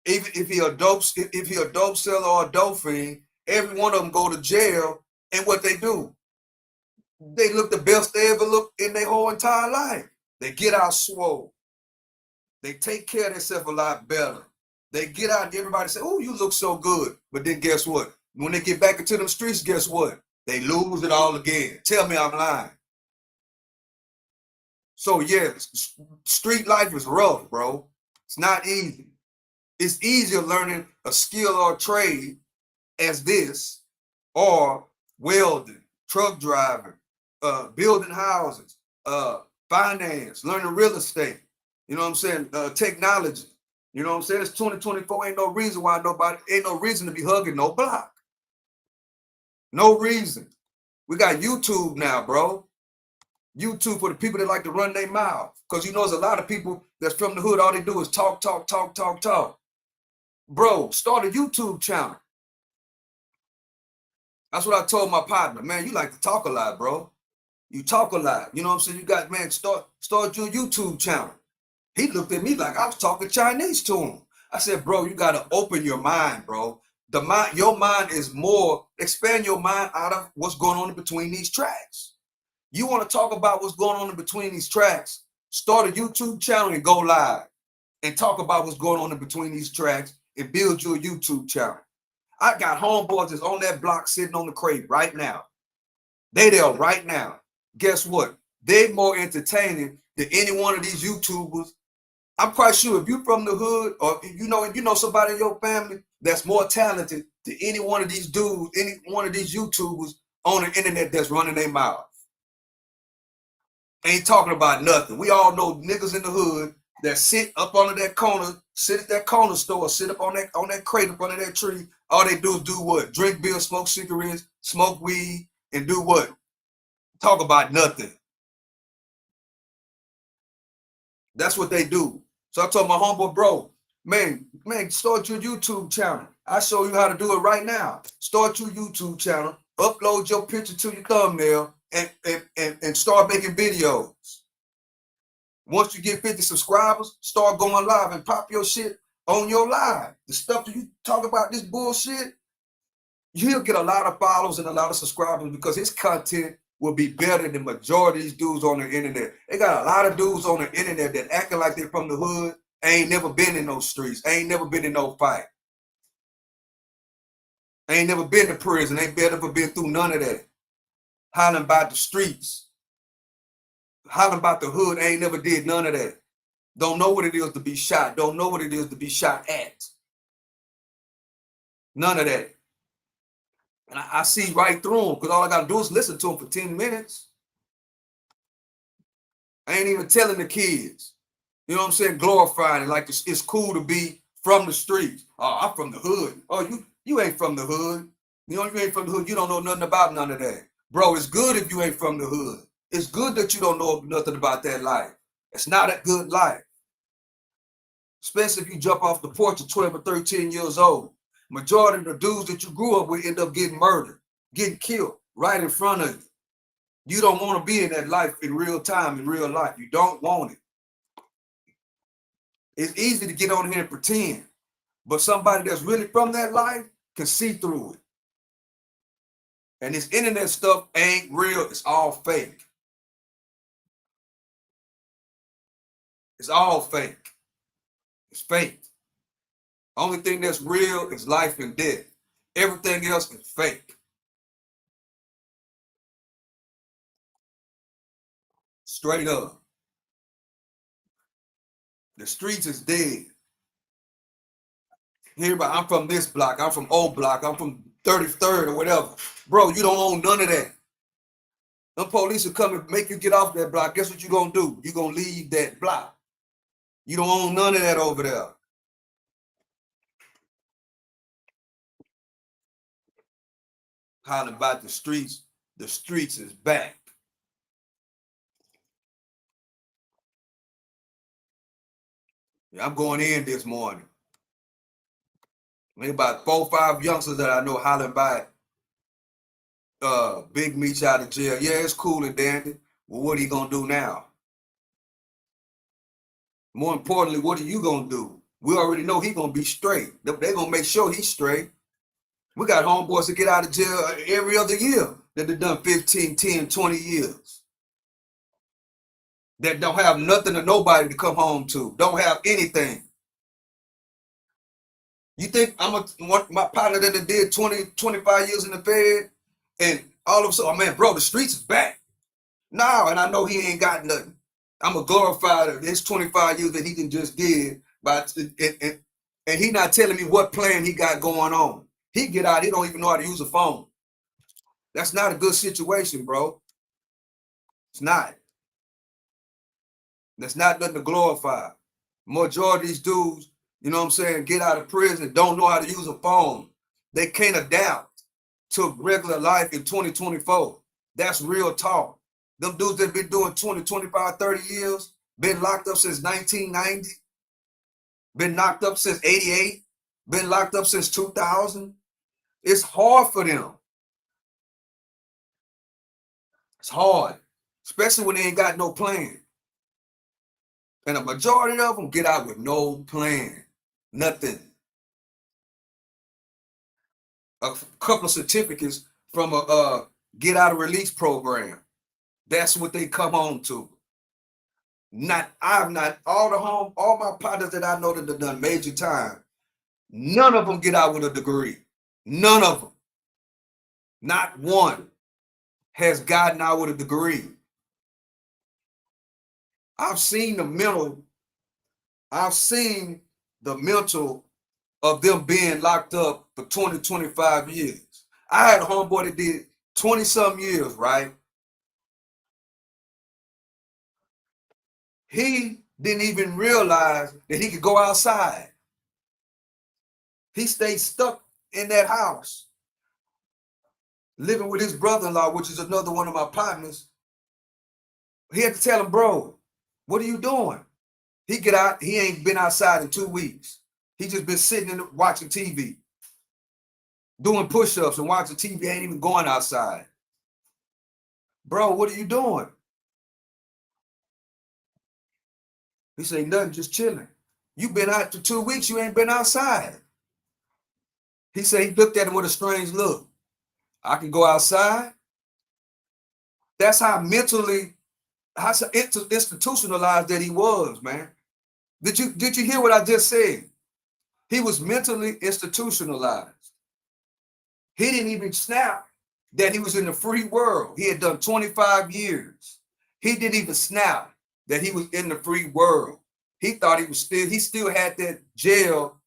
even if he a dope seller or a dope fiend, every one of them go to jail, and what they do? They look the best they ever looked in their whole entire life. They get out swole. They take care of themselves a lot better. They get out and everybody say, oh, you look so good. But then guess what? When they get back into them streets, guess what? They lose it all again. Tell me I'm lying. So yeah, street life is rough, bro. It's not easy. It's easier learning a skill or a trade as this, or welding, truck driving, building houses, finance, learning real estate. You know what I'm saying? Technology. You know what I'm saying? It's 2024. Ain't no reason why ain't no reason to be hugging no block. No reason. We got YouTube now, bro. YouTube for the people that like to run their mouth. Because you know there's a lot of people that's from the hood, all they do is talk. Bro, start a YouTube channel. That's what I told my partner. Man, you like to talk a lot, bro. You talk a lot. You know what I'm saying? You got, man, start your YouTube channel. He looked at me like I was talking Chinese to him. I said, bro, you got to open your mind, bro. Your mind is more, expand your mind out of what's going on in between these tracks. You want to talk about what's going on in between these tracks, start a YouTube channel and go live and talk about what's going on in between these tracks and build you a YouTube channel. I got homeboys that's on that block sitting on the crate right now. They there right now. Guess what? They're more entertaining than any one of these YouTubers. I'm quite sure if you're from the hood, or you know somebody in your family that's more talented than any one of these dudes, any one of these YouTubers on the internet that's running their mouth. Ain't talking about nothing. We all know niggas in the hood that sit up under that corner, sit at that corner store, sit up on that crate up under that tree. All they do is do what? Drink beer, smoke cigarettes, smoke weed, and do what? Talk about nothing. That's what they do. So I told my homeboy, bro, man, start your YouTube channel. I show you how to do it right now. Start your YouTube channel, upload your picture to your thumbnail, and start making videos. Once you get 50 subscribers, start going live and pop your shit on your live. The stuff that you talk about, this bullshit, He'll get a lot of followers and a lot of subscribers because his content will be better than the majority of these dudes on the internet. They got a lot of dudes on the internet that acting like they're from the hood, ain't never been in those streets, ain't never been in no fight, ain't never been to prison, ain't never been through none of that. Hollering about the streets, hollering about the hood, ain't never did none of that. Don't know what it is to be shot, don't know what it is to be shot at. None of that. And I see right through them because all I got to do is listen to them for 10 minutes. I ain't even telling the kids. You know what I'm saying? Glorifying it like it's cool to be from the streets. Oh, I'm from the hood. Oh, you ain't from the hood. You know, you ain't from the hood. You don't know nothing about none of that. Bro, it's good if you ain't from the hood. It's good that you don't know nothing about that life. It's not a good life. Especially if you jump off the porch at 12 or 13 years old. Majority of the dudes that you grew up with end up getting murdered, getting killed right in front of you. You don't want to be in that life in real time, in real life. You don't want it. It's easy to get on here and pretend, but somebody that's really from that life can see through it. And this internet stuff ain't real. It's all fake. It's all fake. It's fake. Only thing that's real is life and death. Everything else is fake. Straight up. The streets is dead. Everybody, I'm from this block. I'm from O block. I'm from 33rd or whatever. Bro, you don't own none of that. The police will come and make you get off that block. Guess what you gonna do? You gonna leave that block. You don't own none of that over there. Hollering about the streets is back. Yeah, I'm going in this morning. Maybe about 4 or 5 youngsters that I know hollering about Big Meech out of jail. Yeah, it's cool and dandy. Well, what are you gonna do now? More importantly, what are you gonna do? We already know he's gonna be straight. They're gonna make sure he's straight. We got homeboys that get out of jail every other year that have done 15, 10, 20 years. That don't have nothing or nobody to come home to. Don't have anything. You think my partner that did 20, 25 years in the Fed, and all of a sudden, oh man, bro, the streets is back. No, and I know he ain't got nothing. I'm a glorified his 25 years that he can just did, but and he not telling me what plan he got going on. He get out, he don't even know how to use a phone. That's not a good situation, bro. It's not. That's not nothing to glorify. Majority of these dudes, you know what I'm saying, get out of prison, don't know how to use a phone. They can't adapt to regular life in 2024. That's real talk. Them dudes that been doing 20, 25, 30 years, been locked up since 1990, been locked up since 88, been locked up since 2000. It's hard for them. It's hard, especially when they ain't got no plan. And a majority of them get out with no plan, nothing. A couple of certificates from a get out of release program. That's what they come home to. All my partners that I know that have done major time, none of them get out with a degree. None of them. Not one has gotten out with a degree. I've seen the mental of them being locked up for 20, 25 years. I had a homeboy that did 20 some years, right? He didn't even realize that he could go outside. He stayed stuck in that house, living with his brother-in-law, which is another one of my partners. He had to tell him, bro, what are you doing? He get out, he ain't been outside in 2 weeks. He just been sitting and watching TV, doing push-ups and watching TV, ain't even going outside. Bro, what are you doing? He said, nothing, just chilling. You been out for 2 weeks, you ain't been outside. He said he looked at him with a strange look. I can go outside. That's how mentally, how institutionalized that he was, man. Did you hear what I just said? He was mentally institutionalized. He didn't even snap that he was in the free world. He had done 25 years. He didn't even snap that he was in the free world. He thought he still had that jail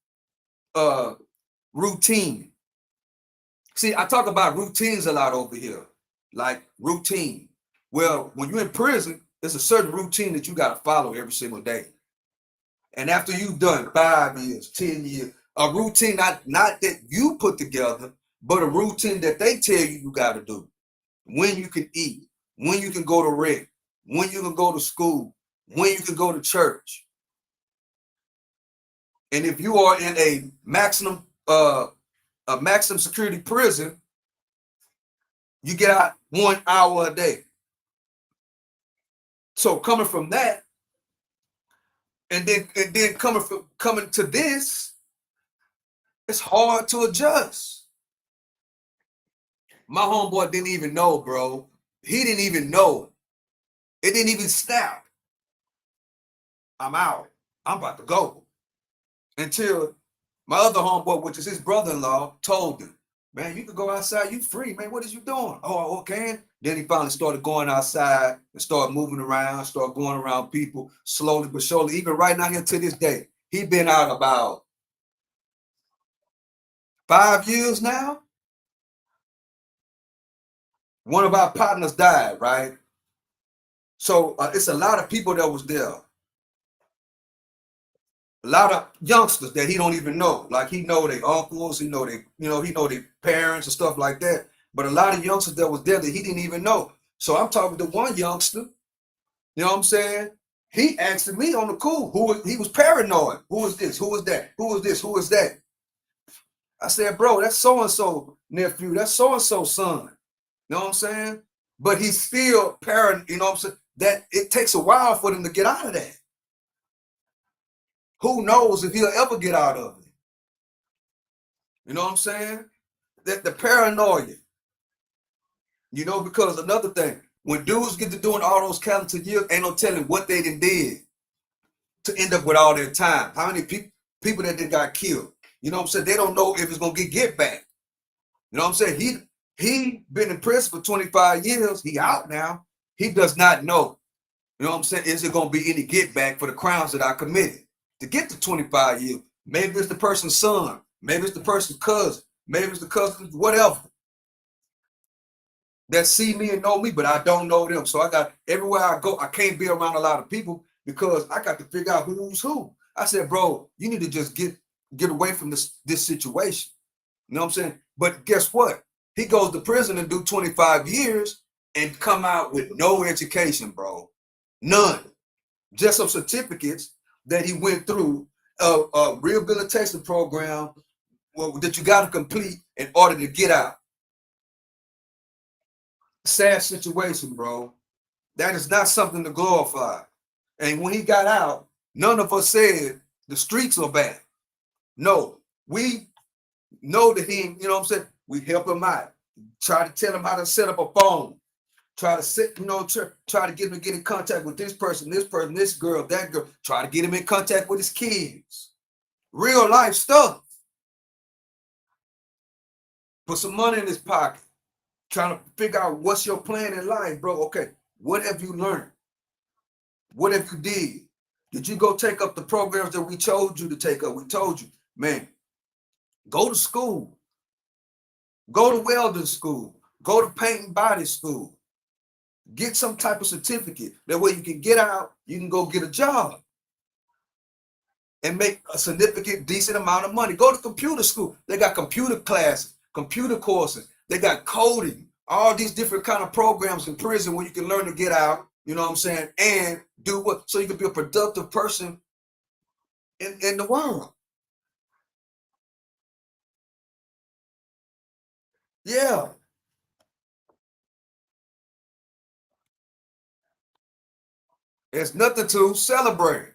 routine. See, I talk about routines a lot over here, like routine. Well, when you're in prison, there's a certain routine that you got to follow every single day. And after you've done 5 years, 10 years, a routine not that you put together, but a routine that they tell you got to do. When you can eat, when you can go to rec, when you can go to school, when you can go to church. And if you are in a maximum security prison, you get out 1 hour a day. So coming from that, and then coming to this, it's hard to adjust. My homeboy didn't even know, bro. He didn't even know. It didn't even snap. I'm out. I'm about to go. Until my other homeboy, which is his brother-in-law, told him, man, you can go outside. You free, man. What is you doing? Oh, okay. Then he finally started going outside and started moving around, started going around people slowly but surely. Even right now here to this day, he been out about 5 years now. One of our partners died, right? So it's a lot of people that was there. A lot of youngsters that he don't even know. Like he know their uncles, he know their parents and stuff like that. But a lot of youngsters that was there that he didn't even know. So I'm talking to one youngster, you know what I'm saying? He asked me on the cool, he was paranoid. Who is this? Who is that? Who is this? Who is that? I said, bro, that's so-and-so nephew, that's so-and-so son. You know what I'm saying? But he's still paranoid, you know what I'm saying? That it takes a while for them to get out of that. Who knows if he'll ever get out of it? You know what I'm saying? That the paranoia. You know, because another thing, when dudes get to doing all those calendar years, ain't no telling what they did to end up with all their time. How many people that got killed? You know what I'm saying? They don't know if it's gonna get back. You know what I'm saying? He been in prison for 25 years. He out now. He does not know. You know what I'm saying? Is it gonna be any get back for the crimes that I committed to get to 25 years? Maybe it's the person's son. Maybe it's the person's cousin. Maybe it's the cousin's whatever that see me and know me, but I don't know them. So I got everywhere I go, I can't be around a lot of people because I got to figure out who's who. I said, bro, you need to just get away from this situation. You know what I'm saying? But guess what? He goes to prison and do 25 years and come out with no education, bro. None. Just some certificates that he went through a rehabilitation program that you got to complete in order to get out. Sad situation, bro. That is not something to glorify. And when he got out, none of us said the streets are bad. No, we know that he, you know what I'm saying? We help him out. Try to tell him how to set up a phone. Try to sit, try to get him to get in contact with this person, this girl, that girl. Try to get him in contact with his kids. Real life stuff. Put some money in his pocket. Trying to figure out what's your plan in life, bro. Okay, what have you learned? What have you did? Did you go take up the programs that we told you to take up? We told you, man, go to school. Go to welding school. Go to paint and body school. Get some type of certificate. That way you can get out, you can go get a job and make a significant, decent amount of money. Go to computer school. They got computer classes, computer courses. They got coding, all these different kind of programs in prison where you can learn to get out, you know what I'm saying, and do what, so you can be a productive person in the world. Yeah. There's nothing to celebrate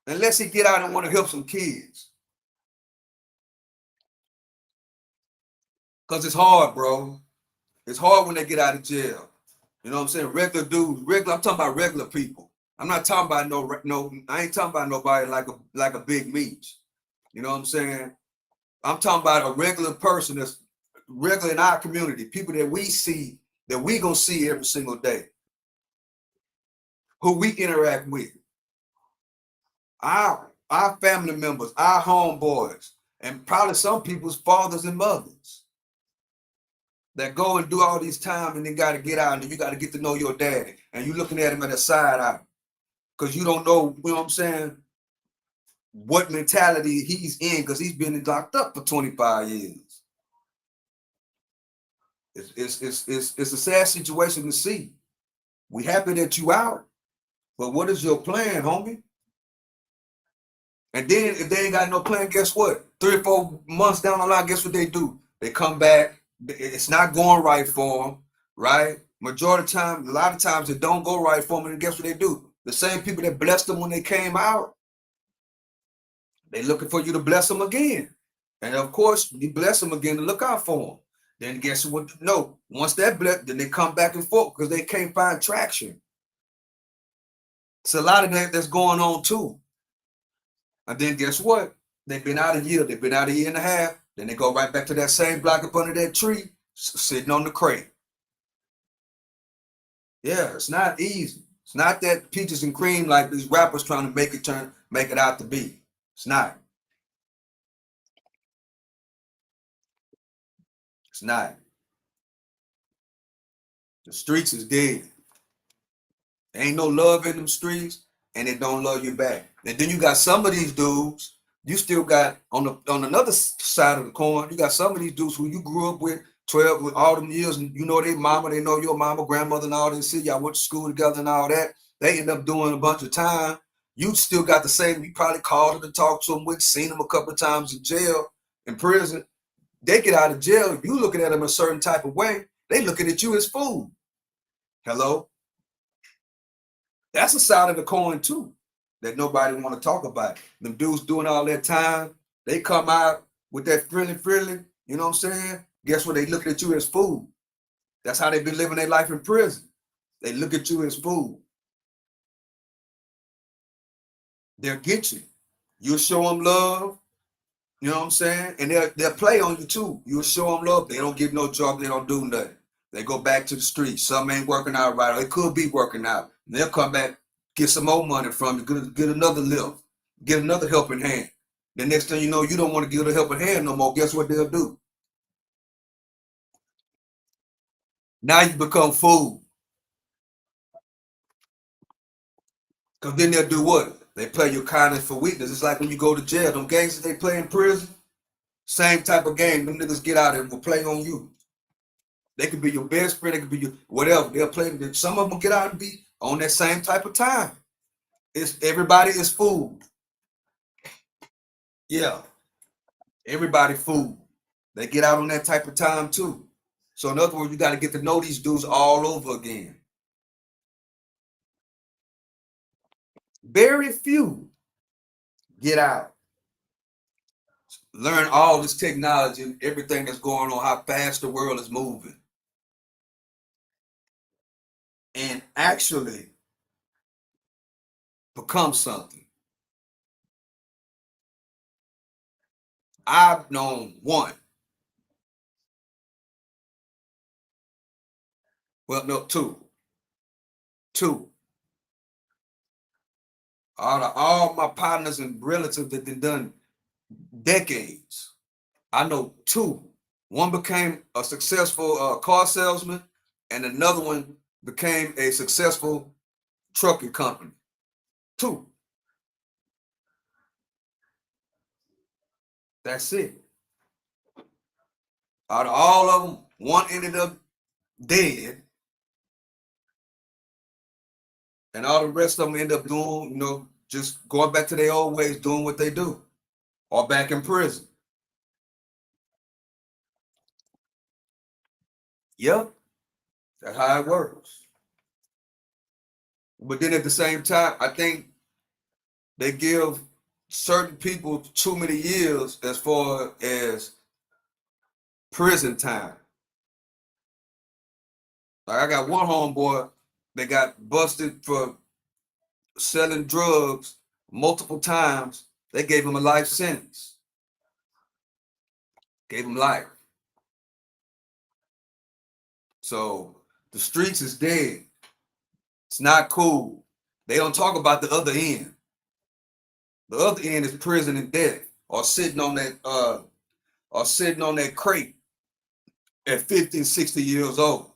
unless he get out and want to help some kids. Because it's hard, bro. It's hard when they get out of jail. You know what I'm saying? Regular dudes, I'm talking about regular people. I'm not talking about I ain't talking about nobody like a big Meech. You know what I'm saying? I'm talking about a regular person that's regular in our community, people that we see, that we gonna see every single day, who we interact with. Our family members, our homeboys, and probably some people's fathers and mothers that go and do all these time and then got to get out and you got to get to know your daddy and you looking at him at a side eye because you don't know, you know what I'm saying, what mentality he's in because he's been locked up for 25 years. It's a sad situation to see. We happy that you out, but what is your plan, homie? And then if they ain't got no plan, guess what? 3 or 4 months down the line, guess what they do? They come back. It's not going right for them, right? Majority of the time, a lot of times it don't go right for them, and guess what they do? The same people that blessed them when they came out, they looking for you to bless them again. And of course, you bless them again to look out for them. Then guess what? No, once that blessed, then they come back and forth because they can't find traction. It's a lot of that that's going on too. And then guess what? They've been out a year. They've been out a year and a half. Then they go right back to that same block up under that tree, sitting on the crate. Yeah, it's not easy. It's not that peaches and cream like these rappers trying to make it out to be. It's not. It's not. The streets is dead. There ain't no love in them streets, and they don't love you back. And then you got some of these dudes. You still got on another side of the coin. You got some of these dudes who you grew up with 12 with all them years, and you know their mama, they know your mama, grandmother, and all this shit. Y'all went to school together and all that. They end up doing a bunch of time. You still got the same. You probably called them and talked to them with, seen them a couple of times in jail, in prison. They get out of jail. You looking at them a certain type of way. They looking at you as food. Hello. That's a side of the coin too that nobody want to talk about. Them dudes doing all that time, they come out with that friendly, you know what I'm saying? Guess what? They looking at you as food. That's how they been living their life in prison. They look at you as food. They'll get you. You'll show them love, you know what I'm saying? And they'll play on you too. You'll show them love. They don't give no job. They don't do nothing. They go back to the streets. Something ain't working out right. Or it could be working out. And they'll come back, get some more money from you, get another lift, get another helping hand. The next thing you know, you don't want to give a helping hand no more. Guess what they'll do? Now you become food. Because then they'll do what? They play your kindness for weakness. It's like when you go to jail. Them games that they play in prison, same type of game. Them niggas get out and will play on you. They could be your best friend. They could be your whatever. They'll play. Some of them get out and be on that same type of time. It's everybody is food. Yeah, everybody food. They get out on that type of time too. So in other words, you got to get to know these dudes all over again. Very few get out, learn all this technology and everything that's going on, how fast the world is moving, and actually become something. I've known one, well, no, two. All my partners and relatives that have done decades. I know two. One became a successful car salesman, and another one became a successful trucking company. Two. That's it. Out of all of them, one ended up dead, and all the rest of them end up doing, just going back to their old ways, doing what they do, or back in prison. Yep, that's how it works. But then at the same time, I think they give certain people too many years as far as prison time. Like I got one homeboy that got busted for selling drugs multiple times. They gave him a life sentence. Gave him life. So the streets is dead. It's not cool. They don't talk about the other end. The other end is prison and death, or sitting on that crate at 50 and 60 years old.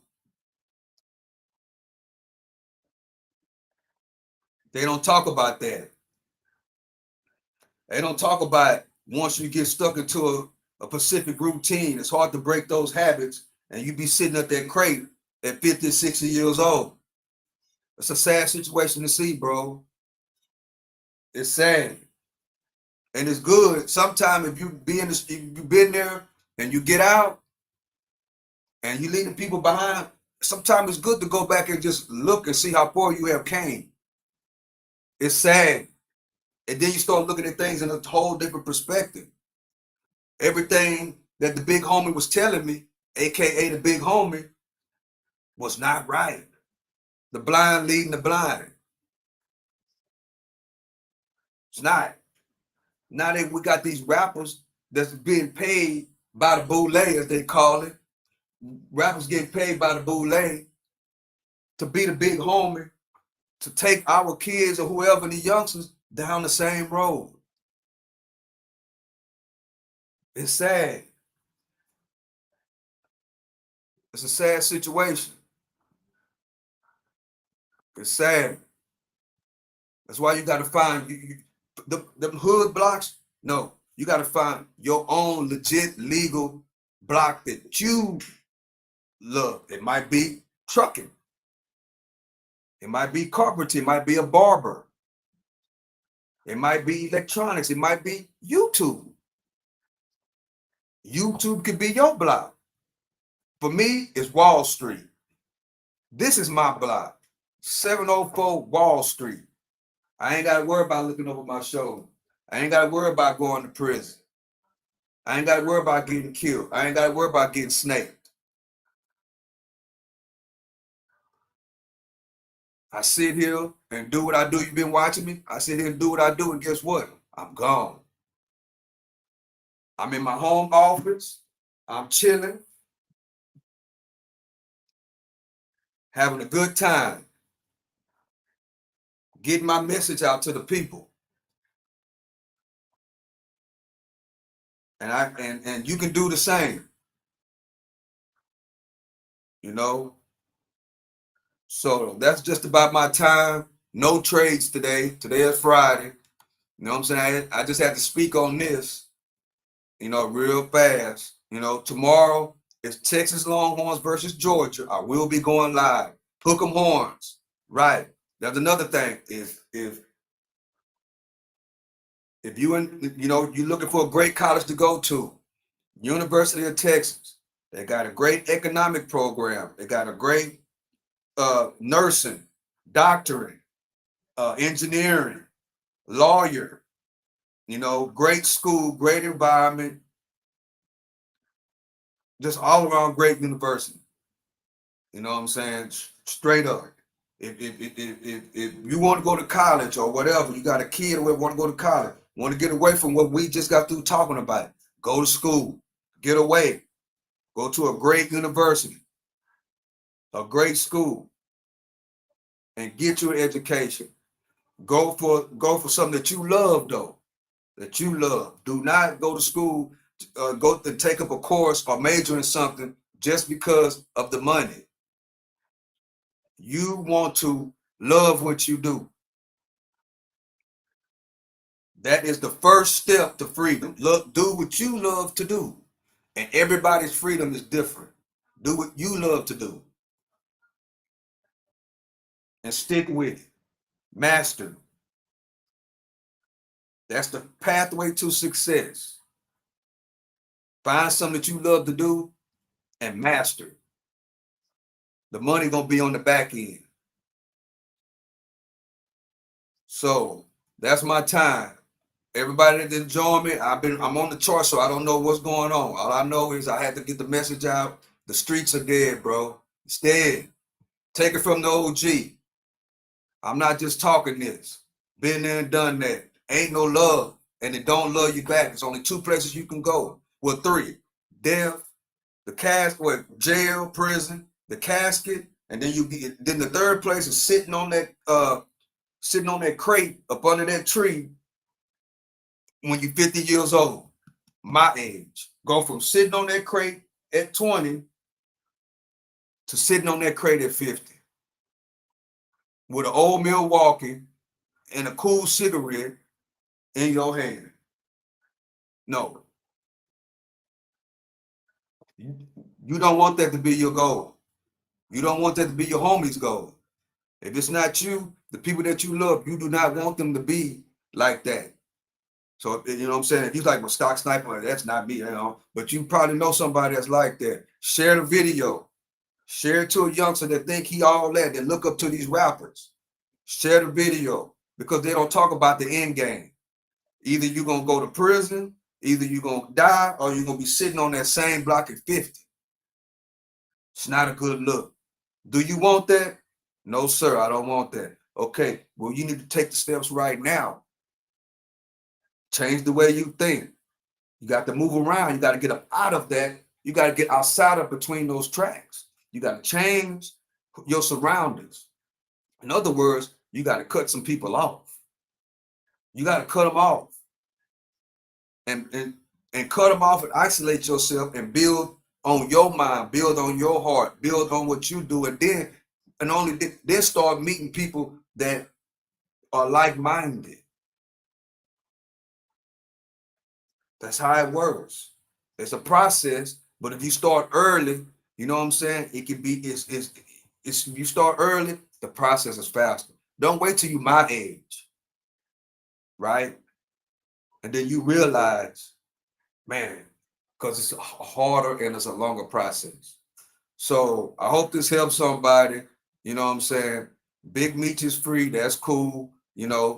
They don't talk about that. They don't talk about once you get stuck into a specific routine, it's hard to break those habits, and you be sitting at that crate at 50, 60 years old. It's a sad situation to see, bro. It's sad. And it's good. Sometimes if you be in the, if you've been there and you get out and you leaving people behind, sometimes it's good to go back and just look and see how far you have came. It's sad. And then you start looking at things in a whole different perspective. Everything that the big homie was telling me, aka the big homie, was not right. The blind leading the blind. It's not. Now that we got these rappers that's being paid by the boule, as they call it. Rappers getting paid by the boule to be the big homie, to take our kids or whoever, the youngsters, down the same road. It's sad. It's a sad situation. It's sad. That's why you got to find the hood blocks. No, you got to find your own legit legal block that you love. It might be trucking. It might be carpentry. It might be a barber. It might be electronics. It might be YouTube. YouTube could be your block. For me, it's Wall Street. This is my block. 704 Wall Street. I ain't got to worry about looking over my shoulder. I ain't got to worry about going to prison. I ain't got to worry about getting killed. I ain't got to worry about getting snaked. I sit here and do what I do. You've been watching me. I sit here and do what I do, and guess what? I'm gone. I'm in my home office. I'm chilling, having a good time, getting my message out to the people. And you can do the same. You know, so that's just about my time. No trades today. Today is Friday. You know what I'm saying? I just had to speak on this, real fast. Tomorrow is Texas Longhorns versus Georgia. I will be going live. Hook 'em horns. Right. That's another thing. If you're looking for a great college to go to, University of Texas, they got a great economic program. They got a great nursing, doctoring, engineering, lawyer, great school, great environment, just all around great university. You know what I'm saying? Straight up. If you want to go to college or whatever, you got a kid who want to go to college, want to get away from what we just got through talking about, go to school, get away, go to a great university, a great school, and get your education. Go for something that you love, though. That you love. Do not go to school, go to take up a course or major in something just because of the money. You want to love what you do. That is the first step to freedom. Do what you love to do. And everybody's freedom is different. Do what you love to do. And stick with it. Master. That's the pathway to success. Find something that you love to do and master. The money gonna be on the back end. So that's my time. Everybody that didn't join me, I'm on the chart, so I don't know what's going on. All I know is I had to get the message out. The streets are dead, bro. It's dead. Take it from the OG. I'm not just talking this. Been there and done that. Ain't no love, and it don't love you back. There's only two places you can go. Well, three: death, the casket, jail, prison, the casket, and then then the third place is sitting on that crate up under that tree when you're 50 years old. My age. Go from sitting on that crate at 20 to sitting on that crate at 50 with an old Milwaukee and a cool cigarette in your hand. No, you don't want that to be your goal. You don't want that to be your homie's goal. If it's not you, the people that you love, you do not want them to be like that. So, you know what I'm saying? If you like a stock sniper, that's not me, but you probably know somebody that's like that. Share the video. Share it to a youngster that think he all that look up to these rappers. Share the video because they don't talk about the end game. Either you're going to go to prison, either you're going to die, or you're going to be sitting on that same block at 50. It's not a good look. Do you want that? No, sir, I don't want that. Okay, well, you need to take the steps right now. Change the way you think. You got to move around. You got to get up out of that. You got to get outside of between those tracks. You got to change your surroundings. In other words, you got to cut some people off. You got to cut them off and cut them off and isolate yourself and build on your mind, build on your heart, build on what you do. And then start meeting people that are like-minded. That's how it works. It's a process, but if you start early, you know what I'm saying? It can be, it's you start early, the process is faster. Don't wait till you my age, right? And then you realize, man, because it's harder and it's a longer process. So I hope this helps somebody. You know what I'm saying? Big Meech is free. That's cool.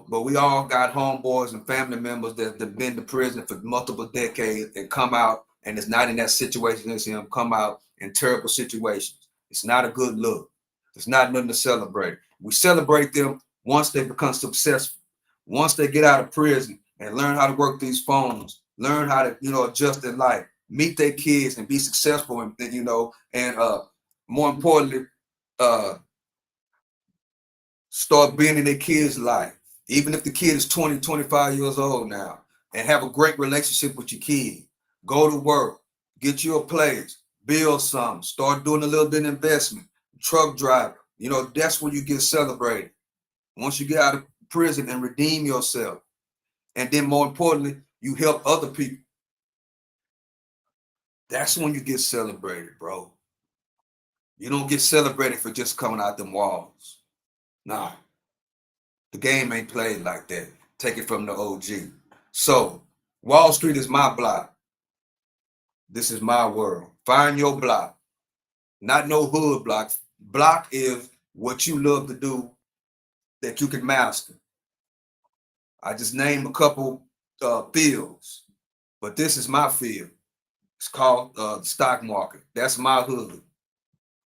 But we all got homeboys and family members that have been to prison for multiple decades and come out and it's not in that situation as him, come out in terrible situations. It's not a good look. It's not nothing to celebrate. We celebrate them once they become successful, once they get out of prison and learn how to work these phones, learn how to, adjust their life, meet their kids and be successful and more importantly, start being in their kids' life. Even if the kid is 20, 25 years old now, and have a great relationship with your kid. Go to work, get you a place, build something, start doing a little bit of investment, truck driver. That's when you get celebrated. Once you get out of prison and redeem yourself. And then more importantly, you help other people. That's when you get celebrated, bro. You don't get celebrated for just coming out them walls. Nah, the game ain't played like that. Take it from the OG. So, Wall Street is my block. This is my world. Find your block. Not no hood block. Block is what you love to do that you can master. I just named a couple fields, but this is my field. It's called the stock market. That's my hood.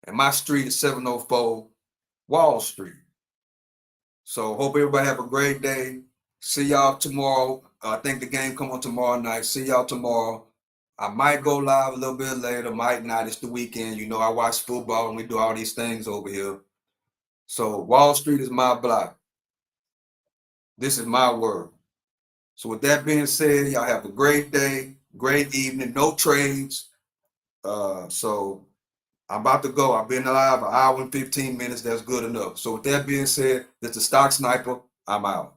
And my street is 704 Wall Street. So hope everybody have a great day. See y'all tomorrow. I think the game come on tomorrow night. See y'all tomorrow. I might go live a little bit later, might not. It's the weekend. I watch football and we do all these things over here. So Wall Street is my block. This is my world. So with that being said, y'all have a great day, great evening. No trades. So I'm about to go. I've been alive an hour and 15 minutes. That's good enough. So with that being said, this is the Stock Sniper. I'm out.